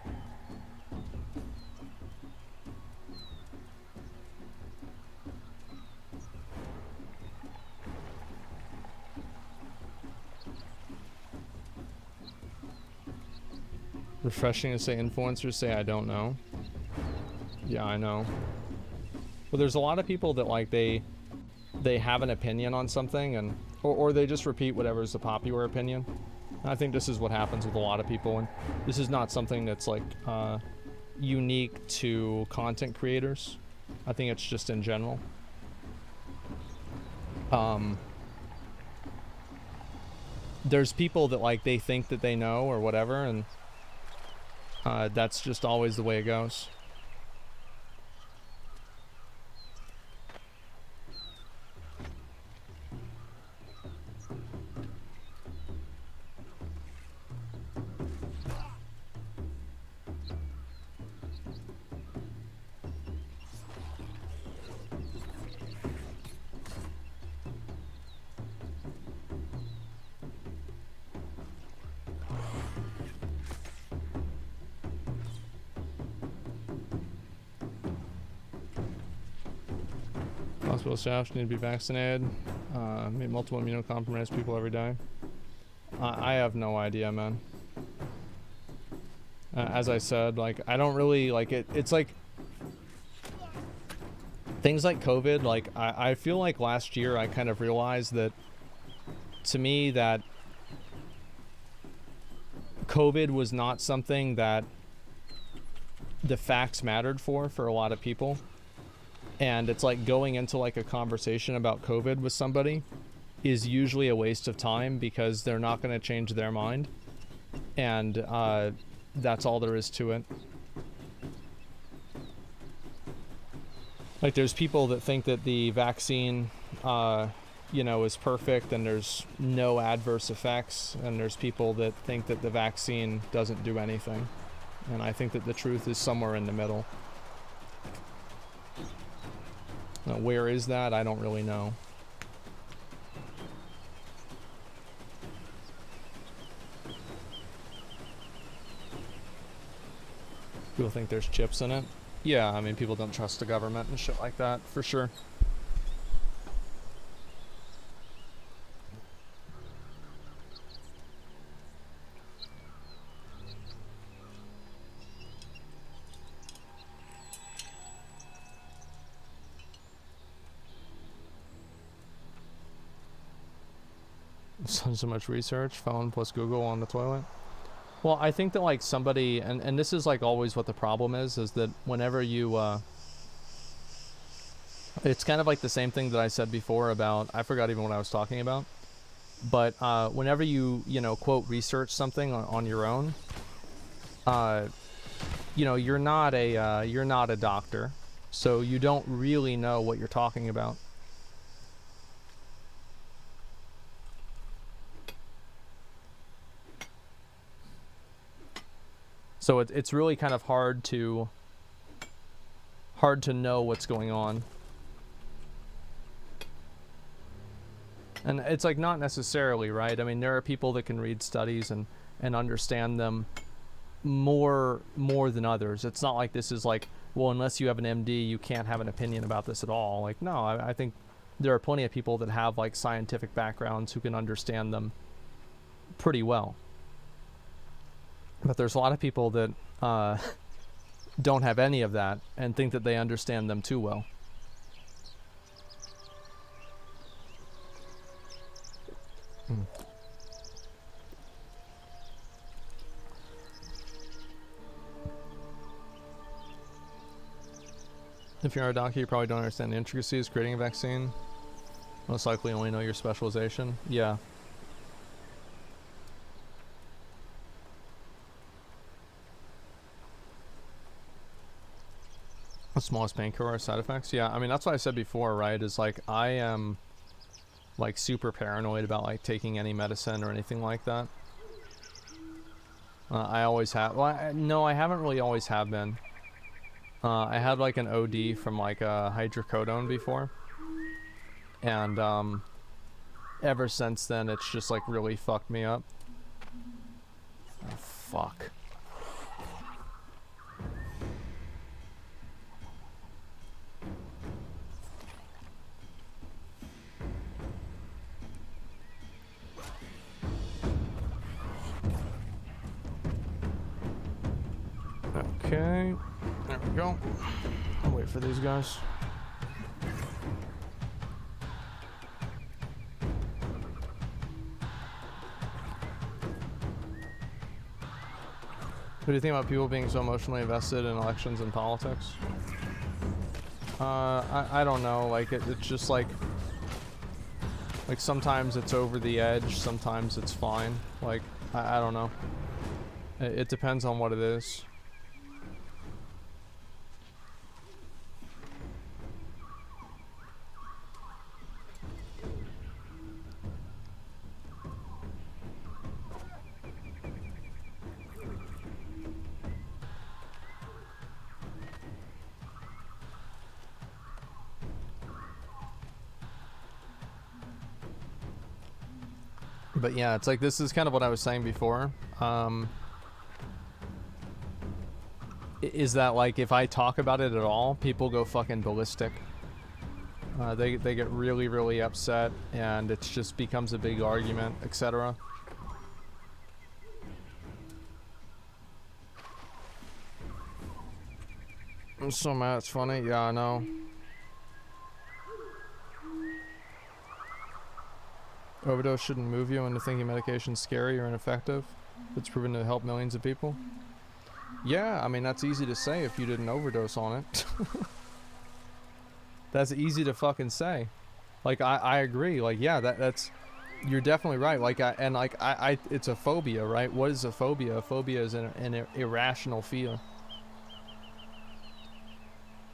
Refreshing to say influencers say I don't know. Yeah, I know. Well, there's a lot of people that like they have an opinion on something, and or they just repeat whatever's the popular opinion. And I think this is what happens with a lot of people, and this is not something that's like unique to content creators. I think it's just in general. There's people that like they think that they know or whatever, and that's just always the way it goes. Hospital staff need to be vaccinated. Meet multiple immunocompromised people every day. I have no idea, man. As I said, like, I don't really, like, it's like, things like COVID, like, I feel like last year I kind of realized that, to me, that COVID was not something that the facts mattered for a lot of people. And it's like going into like a conversation about COVID with somebody is usually a waste of time because they're not going to change their mind. And that's all there is to it. Like there's people that think that the vaccine, is perfect and there's no adverse effects. And there's people that think that the vaccine doesn't do anything. And I think that the truth is somewhere in the middle. Where is that? I don't really know. People think there's chips in it. Yeah, I mean, people don't trust the government and shit like that, for sure. So much research, phone plus Google on the toilet. Well, I think that like somebody, and this is like always what the problem is that whenever you, it's kind of like the same thing that I said before about, I forgot even what I was talking about, but whenever you, quote, research something on your own, you're not a doctor, so you don't really know what you're talking about. So it's really kind of hard to know what's going on. And it's like not necessarily, right? I mean, there are people that can read studies and understand them more than others. It's not like this is like, well, unless you have an MD, you can't have an opinion about this at all. Like, no, I think there are plenty of people that have like scientific backgrounds who can understand them pretty well. But there's a lot of people that don't have any of that and think that they understand them too well. If you're a doctor, you probably don't understand the intricacies of creating a vaccine. Most likely only know your specialization. Yeah. The smallest painkiller side effects? Yeah, I mean, that's what I said before, right? Is like, I am like super paranoid about like taking any medicine or anything like that. I always have. Well, no, I haven't really always have been. I had like an OD from like hydrocodone before, and ever since then it's just like really fucked me up. Oh, fuck. Okay, there we go. I'll wait for these guys. What do you think about people being so emotionally invested in elections and politics? I don't know, like it's just like sometimes it's over the edge, sometimes it's fine. Like, I don't know. It depends on what it is. But yeah, it's like, this is kind of what I was saying before. Is that like, if I talk about it at all, people go fucking ballistic. They get really, really upset, and it just becomes a big argument, etc. I'm so mad, it's funny. Yeah, I know. Overdose shouldn't move you into thinking medication's scary or ineffective. It's proven to help millions of people. Yeah, I mean, that's easy to say if you didn't overdose on it. That's easy to fucking say. Like, I agree. Like, yeah, that's... You're definitely right. Like, it's a phobia, right? What is a phobia? A phobia is an irrational fear.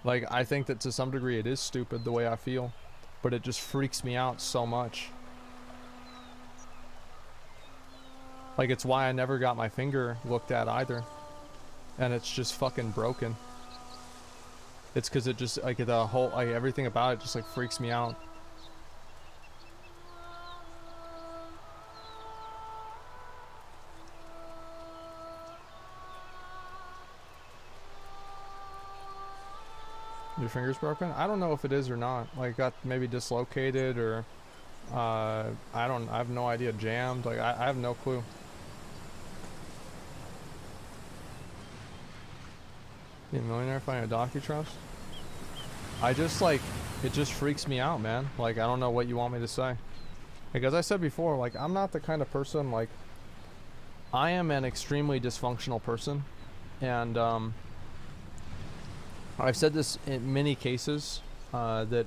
Like, I think that to some degree it is stupid the way I feel. But it just freaks me out so much. Like, it's why I never got my finger looked at either. And it's just fucking broken. It's because it just, like, the whole, like, everything about it just, like, freaks me out. Your finger's broken? I don't know if it is or not. Like, got maybe dislocated or, I have no idea, jammed. Like, I have no clue. You a millionaire finding a doc you trust? I just, like, it just freaks me out, man. Like, I don't know what you want me to say. Like, as I said before, like, I'm not the kind of person, like, I am an extremely dysfunctional person. And, I've said this in many cases, that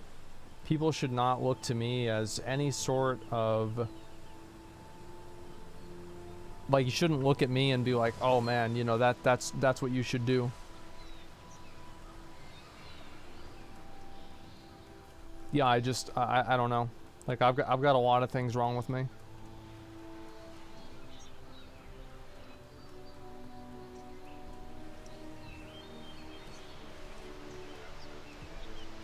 people should not look to me as any sort of, like, you shouldn't look at me and be like, oh man, you know, that's what you should do. Yeah, I don't know. Like, I've got a lot of things wrong with me.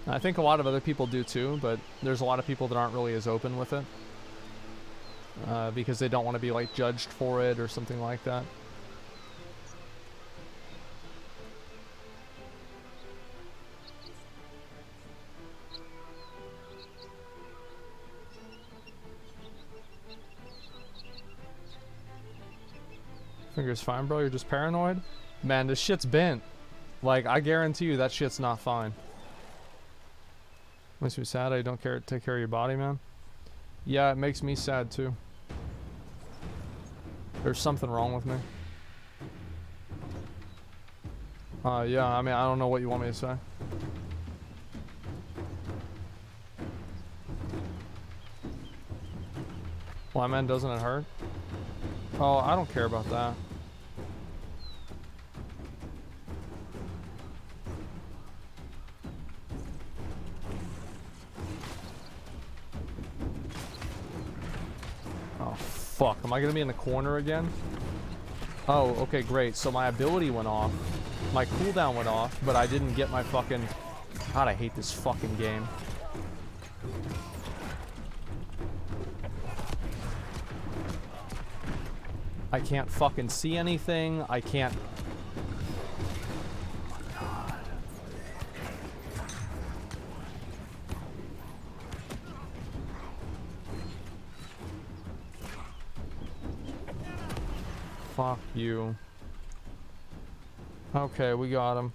I think a lot of other people do too, but there's a lot of people that aren't really as open with it. because they don't want to be like judged for it or something like that. Fingers fine, bro. You're just paranoid? Man, this shit's bent. Like, I guarantee you that shit's not fine. Makes me sad I don't take care of your body, man. Yeah, it makes me sad too. There's something wrong with me. Yeah, I mean, I don't know what you want me to say. Why, man, doesn't it hurt? Oh, I don't care about that. Oh, fuck. Am I gonna be in the corner again? Oh, okay, great. So my ability went off. My cooldown went off, but I didn't get my fucking... God, I hate this fucking game. I can't fucking see anything. I can't... Oh my God. Fuck you. Okay, we got him.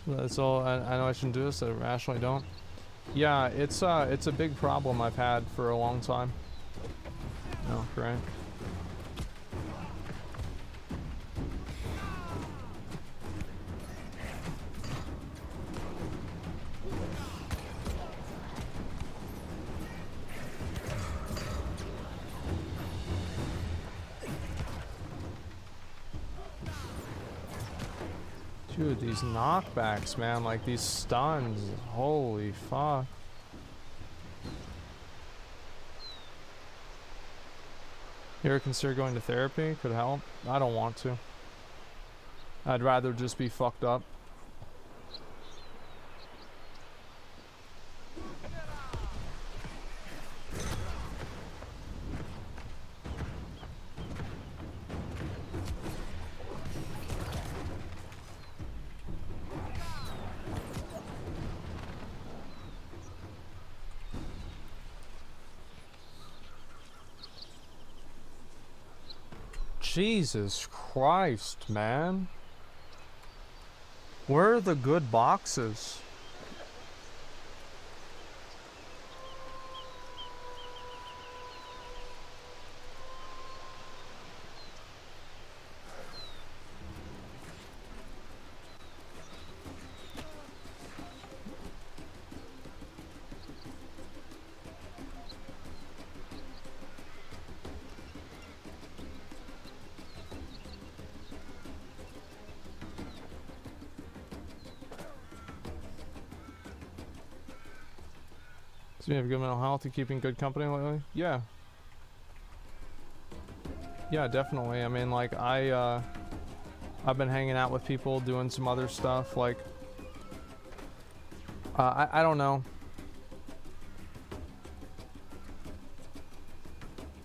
That's all. I know I shouldn't do this. I rationally don't. Yeah, it's a big problem I've had for a long time. Oh, great. Dude, these knockbacks, man, like these stuns, holy fuck. You ever consider going to therapy? Could help. I don't want to. I'd rather just be fucked up. Jesus Christ, man. Where are the good boxes? Do you have good mental health? You keeping good company lately? Yeah. Yeah, definitely. I mean, like, I've been hanging out with people, doing some other stuff, like, I don't know.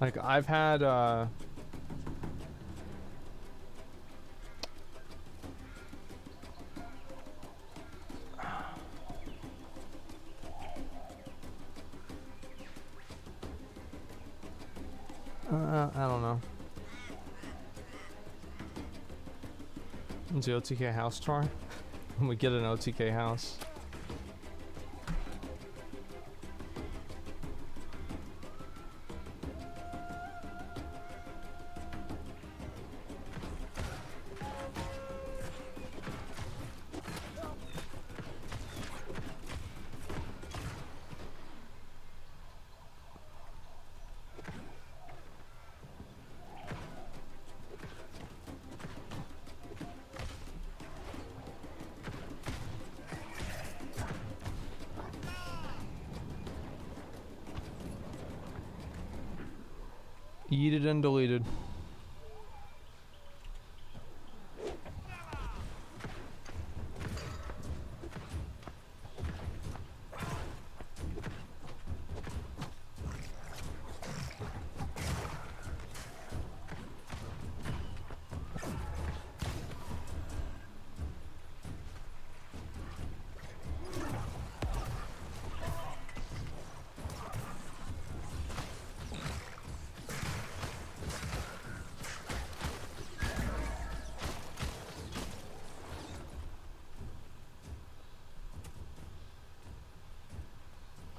Like, I've had, I don't know. When's the OTK house tour? When we get an OTK house. Yeeted and deleted.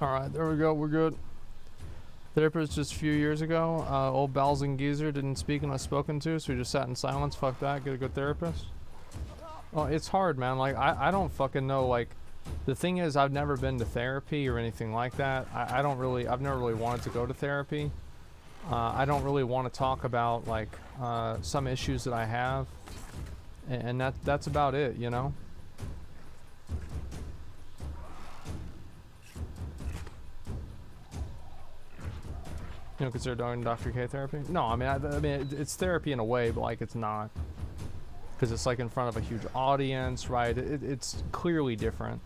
Alright, there we go, we're good. Therapist just a few years ago, old Bowles and Geezer didn't speak unless spoken to, so we just sat in silence. Fuck that, get a good therapist. Oh, it's hard, man. Like, I don't fucking know. Like, the thing is, I've never been to therapy or anything like that. I've never really wanted to go to therapy. I don't really want to talk about, like, some issues that I have. And that's about it, you know? You don't consider doing Dr. K therapy? No, I mean, it's therapy in a way, but like it's not, because it's like in front of a huge audience, right? It's clearly different.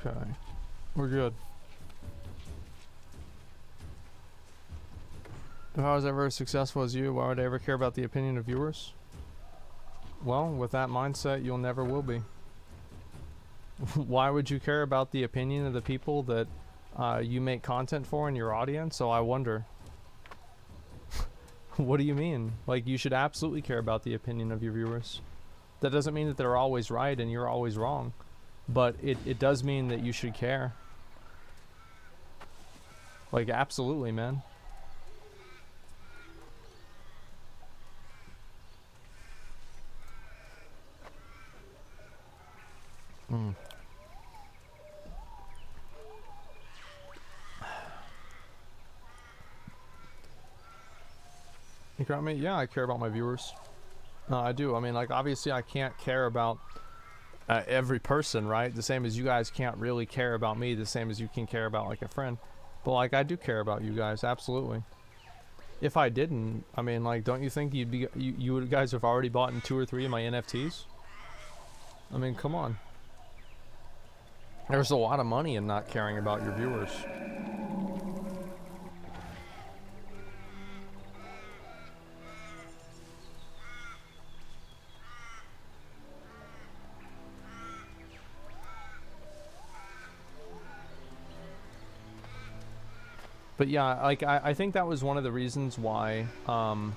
Okay, we're good. If I was ever as successful as you, why would I ever care about the opinion of viewers? Well, with that mindset, you'll never will be. Why would you care about the opinion of the people that you make content for in your audience? So I wonder. What do you mean? Like, you should absolutely care about the opinion of your viewers. That doesn't mean that they're always right and you're always wrong. But it does mean that you should care. Like, absolutely, man. Mm. You care about me? Yeah, I care about my viewers. I do. I mean, like, obviously I can't care about every person, right? The same as you guys can't really care about me, the same as you can care about like a friend. But like, I do care about you guys, absolutely. If I didn't, I mean, like, don't you think you guys have already bought in 2 or 3 of my NFTs? I mean, come on. There's a lot of money in not caring about your viewers. But yeah, like, I think that was one of the reasons why, I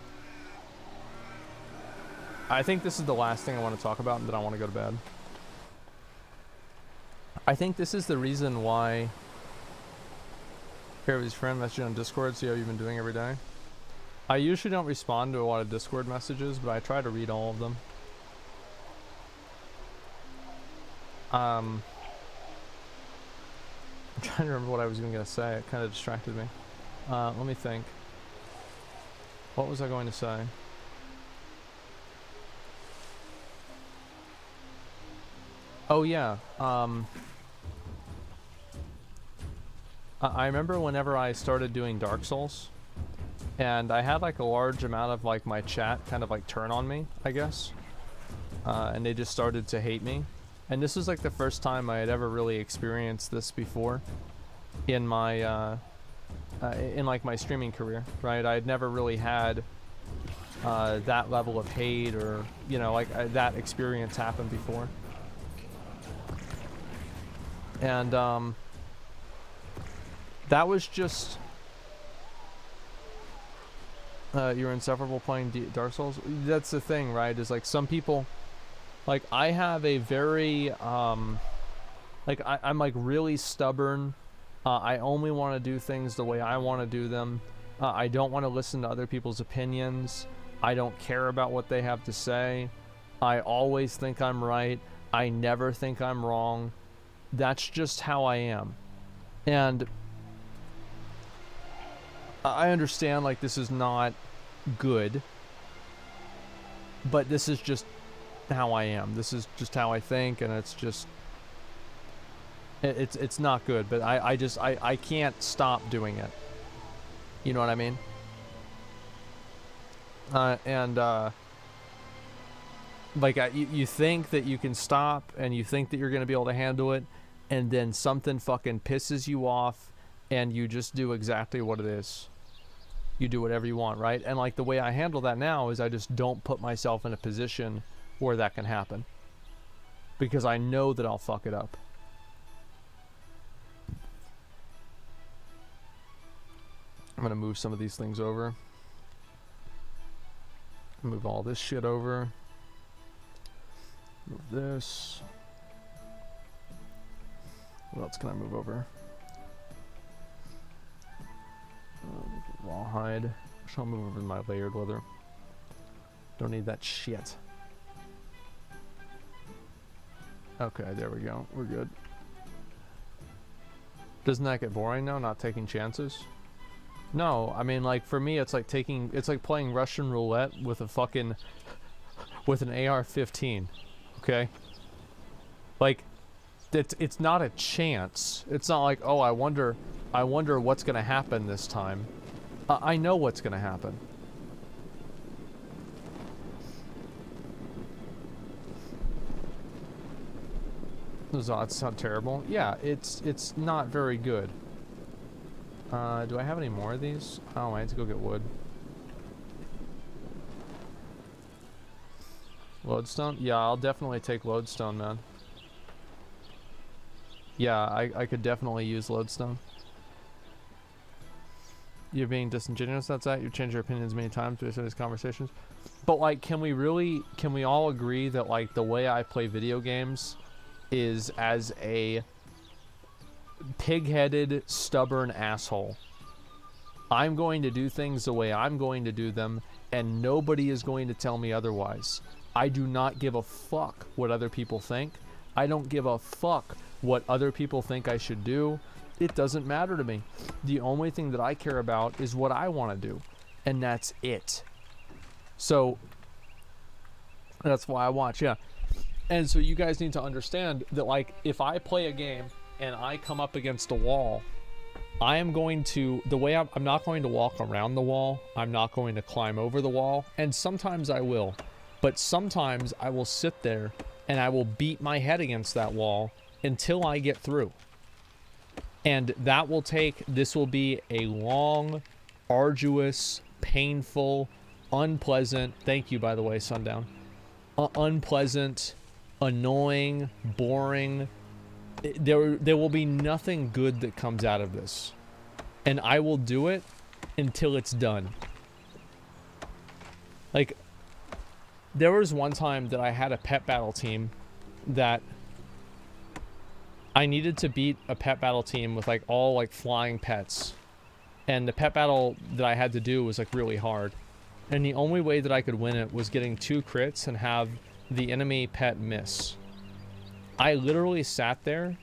think this is the last thing I want to talk about, and then I want to go to bed. I think this is the reason why Harry's friend messaged you on Discord, see how you've been doing every day. I usually don't respond to a lot of Discord messages, but I try to read all of them. I'm trying to remember what I was going to say. It kind of distracted me. Let me think. What was I going to say? Oh yeah. I remember whenever I started doing Dark Souls, and I had like a large amount of like my chat kind of like turn on me, I guess. And they just started to hate me. And this was like the first time I had ever really experienced this before in my in like my streaming career, right? I had never really had that level of hate, or, you know, like that experience happened before. And that was just you're insufferable playing Dark Souls. That's the thing, right? Is like some people, like, I have a very like I'm like really stubborn. I only want to do things the way I want to do them. I don't want to listen to other people's opinions. I don't care about what they have to say. I always think I'm right. I never think I'm wrong. That's just how I am. And I understand, like, this is not good, but this is just how I am. This is just how I think, and it's just it's not good, but I can't stop doing it. You know what I mean? Like, you think that you can stop, and you think that you're gonna be able to handle it, and then something fucking pisses you off, and you just do exactly what it is. you do whatever you want, right? And like the way I handle that now is I just don't put myself in a position where that can happen, because I know that I'll fuck it up. I'm gonna move some of these things over. Move all this shit over. Move this. What else can I move over? Rawhide. I'll move over my layered leather. Don't need that shit. Okay, there we go. We're good. Doesn't that get boring now, not taking chances? No, I mean, like, for me, it's like playing Russian roulette with a fucking, with an AR-15, okay? Like, it's not a chance. It's not like, oh, I wonder what's gonna happen this time. I know what's gonna happen. Does that sound terrible? Yeah, it's not very good. Do I have any more of these? Oh, I had to go get wood. Lodestone? Yeah, I'll definitely take lodestone, man. Yeah, I could definitely use lodestone. You're being disingenuous, that's that. You've changed your opinions many times based on these conversations. But, like, can we all agree that, like, the way I play video games is as a pig-headed, stubborn asshole? I'm going to do things the way I'm going to do them, and nobody is going to tell me otherwise. I do not give a fuck what other people think. I don't give a fuck what other people think I should do. It doesn't matter to me. The only thing that I care about is what I want to do, and that's it. So that's why I watch, yeah. And so you guys need to understand that, like, if I play a game and I come up against a wall, I am going to, I'm not going to walk around the wall. I'm not going to climb over the wall. And sometimes I will. But sometimes I will sit there and I will beat my head against that wall until I get through. And this will be a long, arduous, painful, unpleasant, thank you, by the way, Sundown, unpleasant, annoying, boring. There will be nothing good that comes out of this. And I will do it until it's done. Like, there was one time that I had a pet battle team that I needed to beat a pet battle team with, like, all, like, flying pets. And the pet battle that I had to do was, like, really hard. And the only way that I could win it was getting 2 crits and have the enemy pet miss. I literally sat there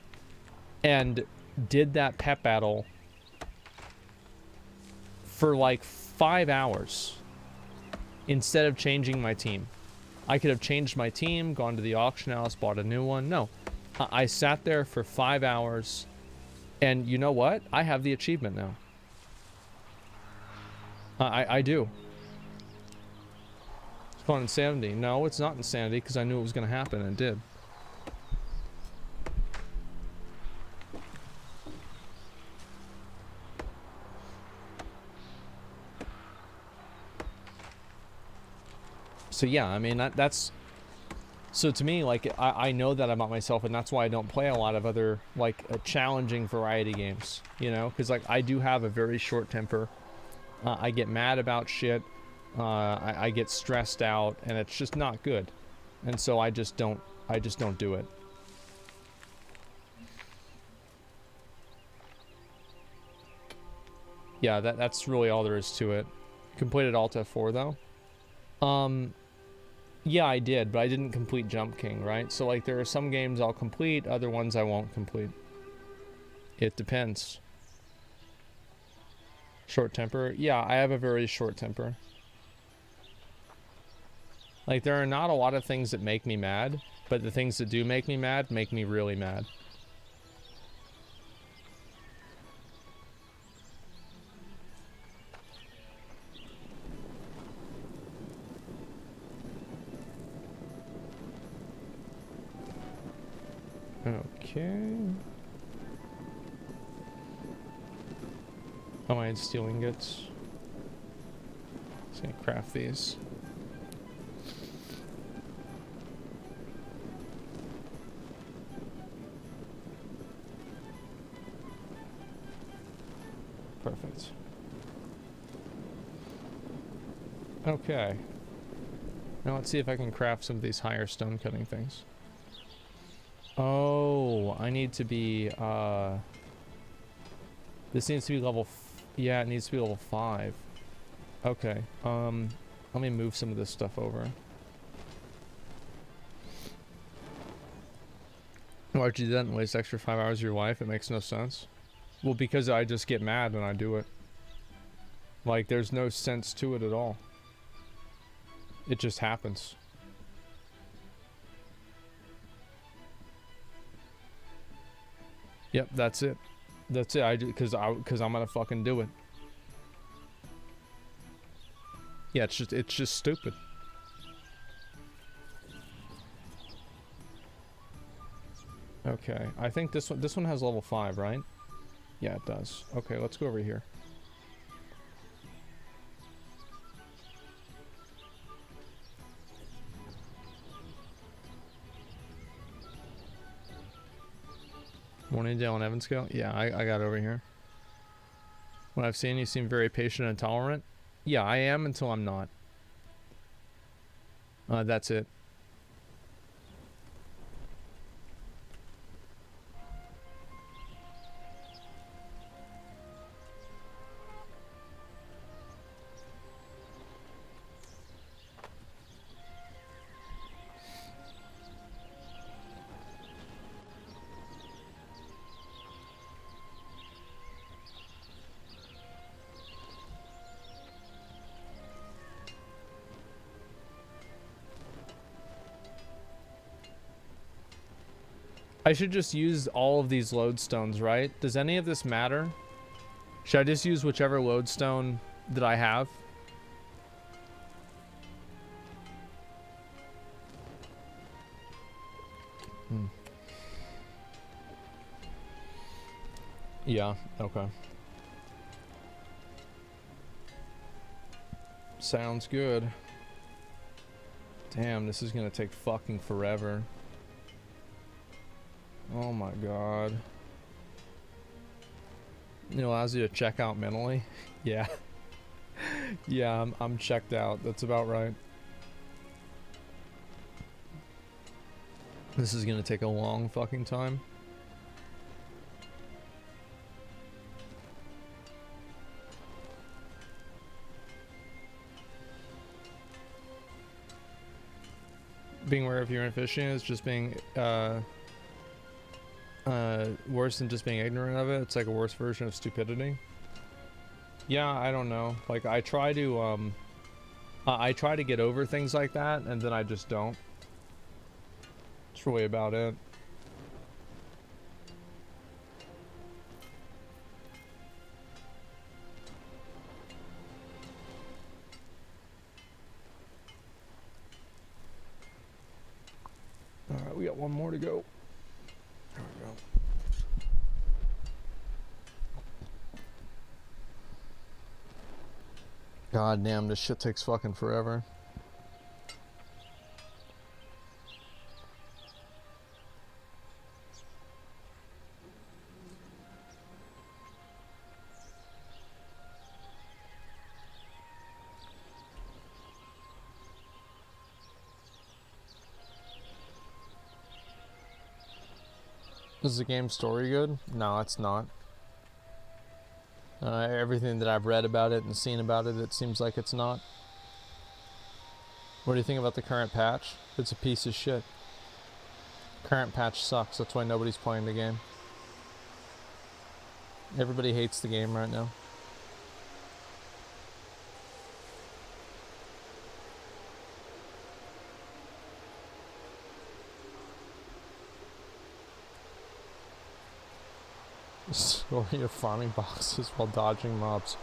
and did that pet battle for like 5 hours instead of changing my team. I could have changed my team, gone to the auction house, bought a new one. No, I sat there for 5 hours, and you know what? I have the achievement now. I do. It's called insanity. No, it's not insanity, because I knew it was going to happen, and it did. So yeah, I mean, that's... So to me, like, I know that about myself, and that's why I don't play a lot of other, like, challenging variety games, you know? Because, like, I do have a very short temper. I get mad about shit. I get stressed out, and it's just not good. And so I just don't do it. Yeah, that's really all there is to it. Completed Alt F4, though. Yeah, I did, but I didn't complete Jump King, right? So, like, there are some games I'll complete, other ones I won't complete. It depends. Short temper? Yeah, I have a very short temper. Like, there are not a lot of things that make me mad, but the things that do make me mad make me really mad. Okay. Oh, I had steel ingots. Just gonna craft these. Perfect. Okay. Now let's see if I can craft some of these higher stone cutting things. Oh, I need to be, this needs to be level, yeah, it needs to be level 5. Okay, let me move some of this stuff over. Why'd you do that and waste extra 5 hours of your life? It makes no sense. Well, because I just get mad when I do it. Like, there's no sense to it at all. It just happens. Yep, that's it. That's it. I do because I'm gonna fucking do it. Yeah, it's just stupid. Okay, I think this one has level 5, right? Yeah, it does. Okay, let's go over here. Morningdale and Evansville? Yeah, I got over here. When I've seen you seem very patient and tolerant. Yeah, I am until I'm not. That's it. I should just use all of these lodestones, right? Does any of this matter? Should I just use whichever lodestone that I have? Yeah, okay. Sounds good. Damn, this is gonna take fucking forever. Oh my god. It allows you to check out mentally? Yeah. Yeah, I'm checked out. That's about right. This is gonna take a long fucking time. Being aware of your inefficiency is just being worse than just being ignorant of it. It's like a worse version of stupidity. Yeah, I don't know. Like I try to get over things like that, and then I just don't. That's really about it. Alright, we got one more to go. There we go. God damn, this shit takes fucking forever. Is the game's story good? No, it's not. Everything that I've read about it and seen about it, it seems like it's not. What do you think about the current patch? It's a piece of shit. Current patch sucks, that's why nobody's playing the game. Everybody hates the game right now. Story of farming boxes while dodging mobs.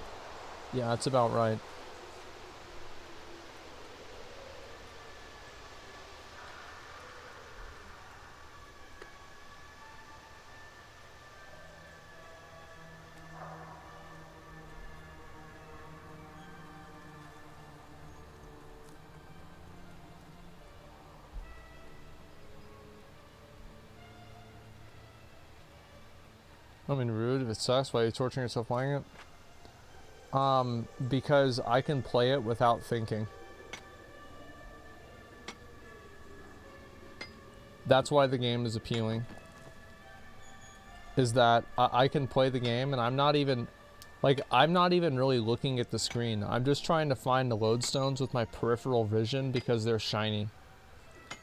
Yeah, that's about right. I don't mean rude. If it sucks, why are you torturing yourself playing it? Because I can play it without thinking. That's why the game is appealing. Is that I can play the game and I'm not even really looking at the screen. I'm just trying to find the lodestones with my peripheral vision because they're shiny.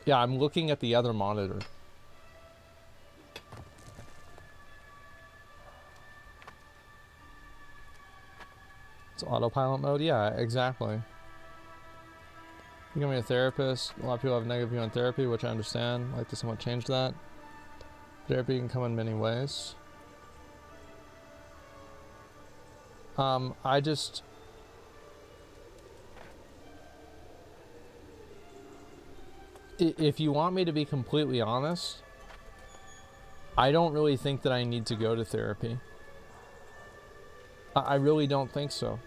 Yeah, I'm looking at the other monitor. It's autopilot mode? Yeah, exactly. Becoming a therapist. A lot of people have a negative view on therapy, which I understand. I'd like to somewhat change that. Therapy can come in many ways. I just... If you want me to be completely honest, I don't really think that I need to go to therapy. I really don't think so.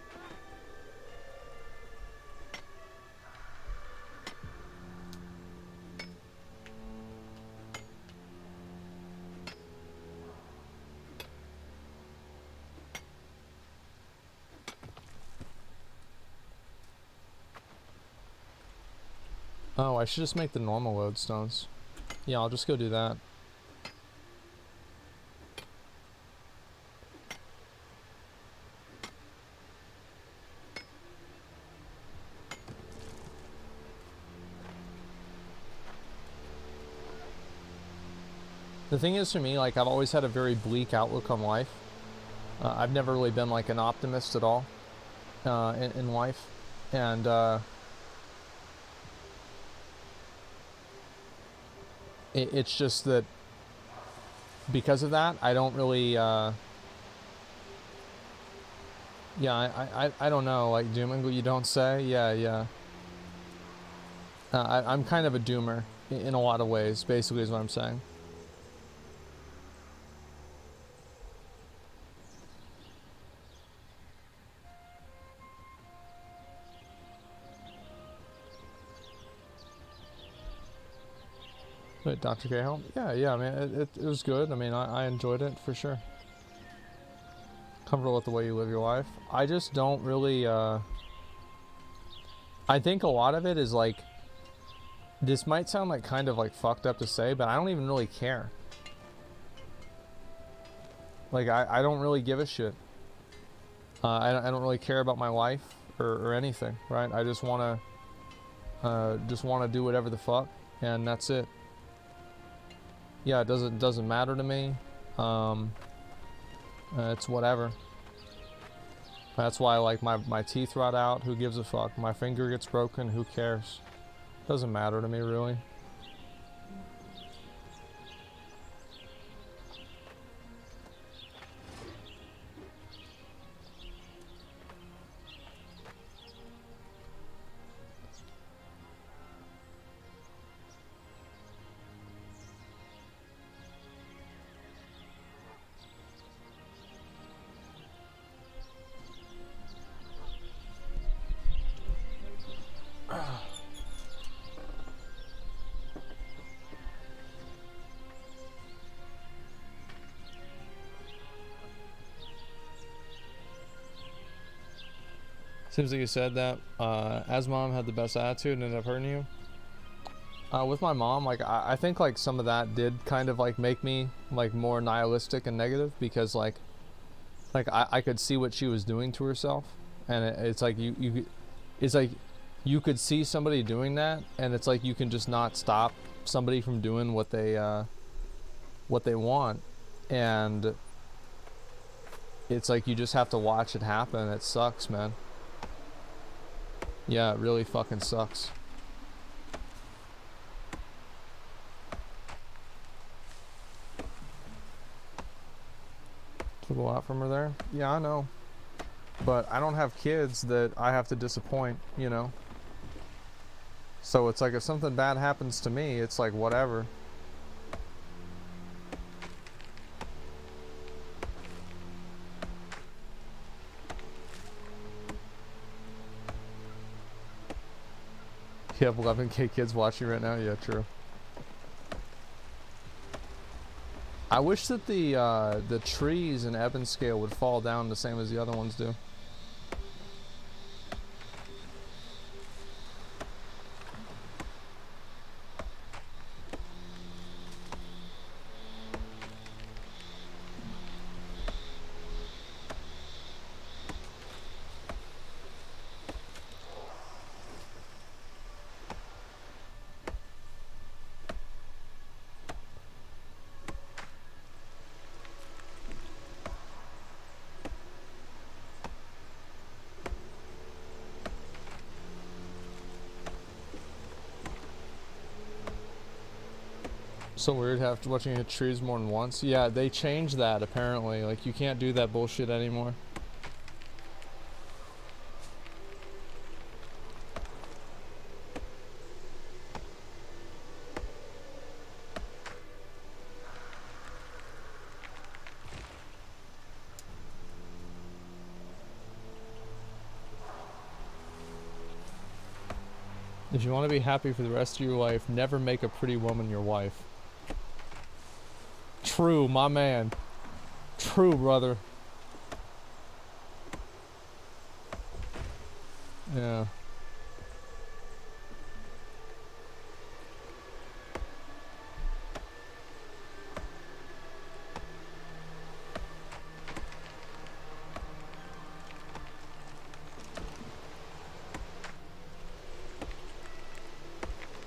Oh, I should just make the normal lodestones. Yeah, I'll just go do that. The thing is, for me, like, I've always had a very bleak outlook on life. I've never really been, like, an optimist at all in life. And, it's just that because of that, I don't really, yeah, I don't know, like, dooming, you don't say? Yeah, yeah. I'm kind of a doomer in a lot of ways, basically, is what I'm saying. Wait, Dr. K help? Yeah, yeah, I mean, it was good. I mean, I enjoyed it, for sure. Comfortable with the way you live your life. I just don't really, I think a lot of it is, like, this might sound, like, kind of, like, fucked up to say, but I don't even really care. Like, I don't really give a shit. I don't really care about my life or anything, right? I just want to do whatever the fuck, and that's it. Yeah, it doesn't matter to me. It's whatever. That's why, like, my teeth rot out. Who gives a fuck? My finger gets broken. Who cares? Doesn't matter to me, really. Seems like you said that as mom had the best attitude and ended up hurting you. With my mom, like, I think, like, some of that did kind of, like, make me, like, more nihilistic and negative, because, like I could see what she was doing to herself, and it's like it's like you could see somebody doing that, and it's like you can just not stop somebody from doing what they want, and it's like you just have to watch it happen. It sucks, man. Yeah, it really fucking sucks. Took a lot from her there. Yeah, I know. But I don't have kids that I have to disappoint, you know? So it's like if something bad happens to me, it's like whatever. You have 11K kids watching right now? Yeah, true. I wish that the trees in Ebonscale would fall down the same as the other ones do. So weird after watching hit trees more than once. Yeah, they changed that apparently. Like you can't do that bullshit anymore. If you want to be happy for the rest of your life, never make a pretty woman your wife. True, my man. True, brother. Yeah.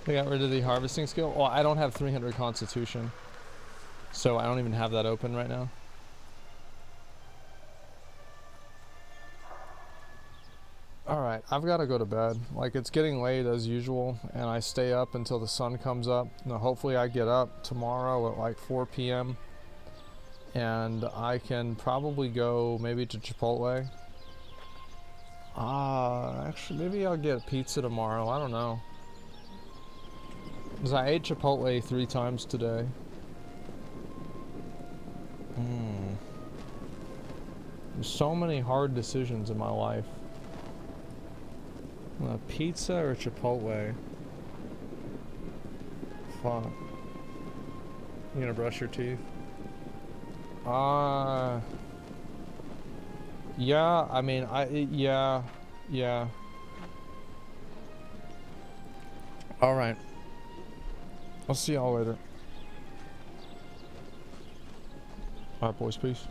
They got rid of the harvesting skill? Well, I don't have 300 constitution. So I don't even have that open right now. Alright, I've got to go to bed. Like, it's getting late as usual, and I stay up until the sun comes up. Now, hopefully I get up tomorrow at like 4 p.m. and I can probably go maybe to Chipotle. Actually, maybe I'll get pizza tomorrow. I don't know. Because I ate Chipotle 3 times today. There's so many hard decisions in my life. Pizza or Chipotle? Fuck. You gonna brush your teeth? Yeah, I mean, yeah. Alright. I'll see y'all later. Alright, boys, peace.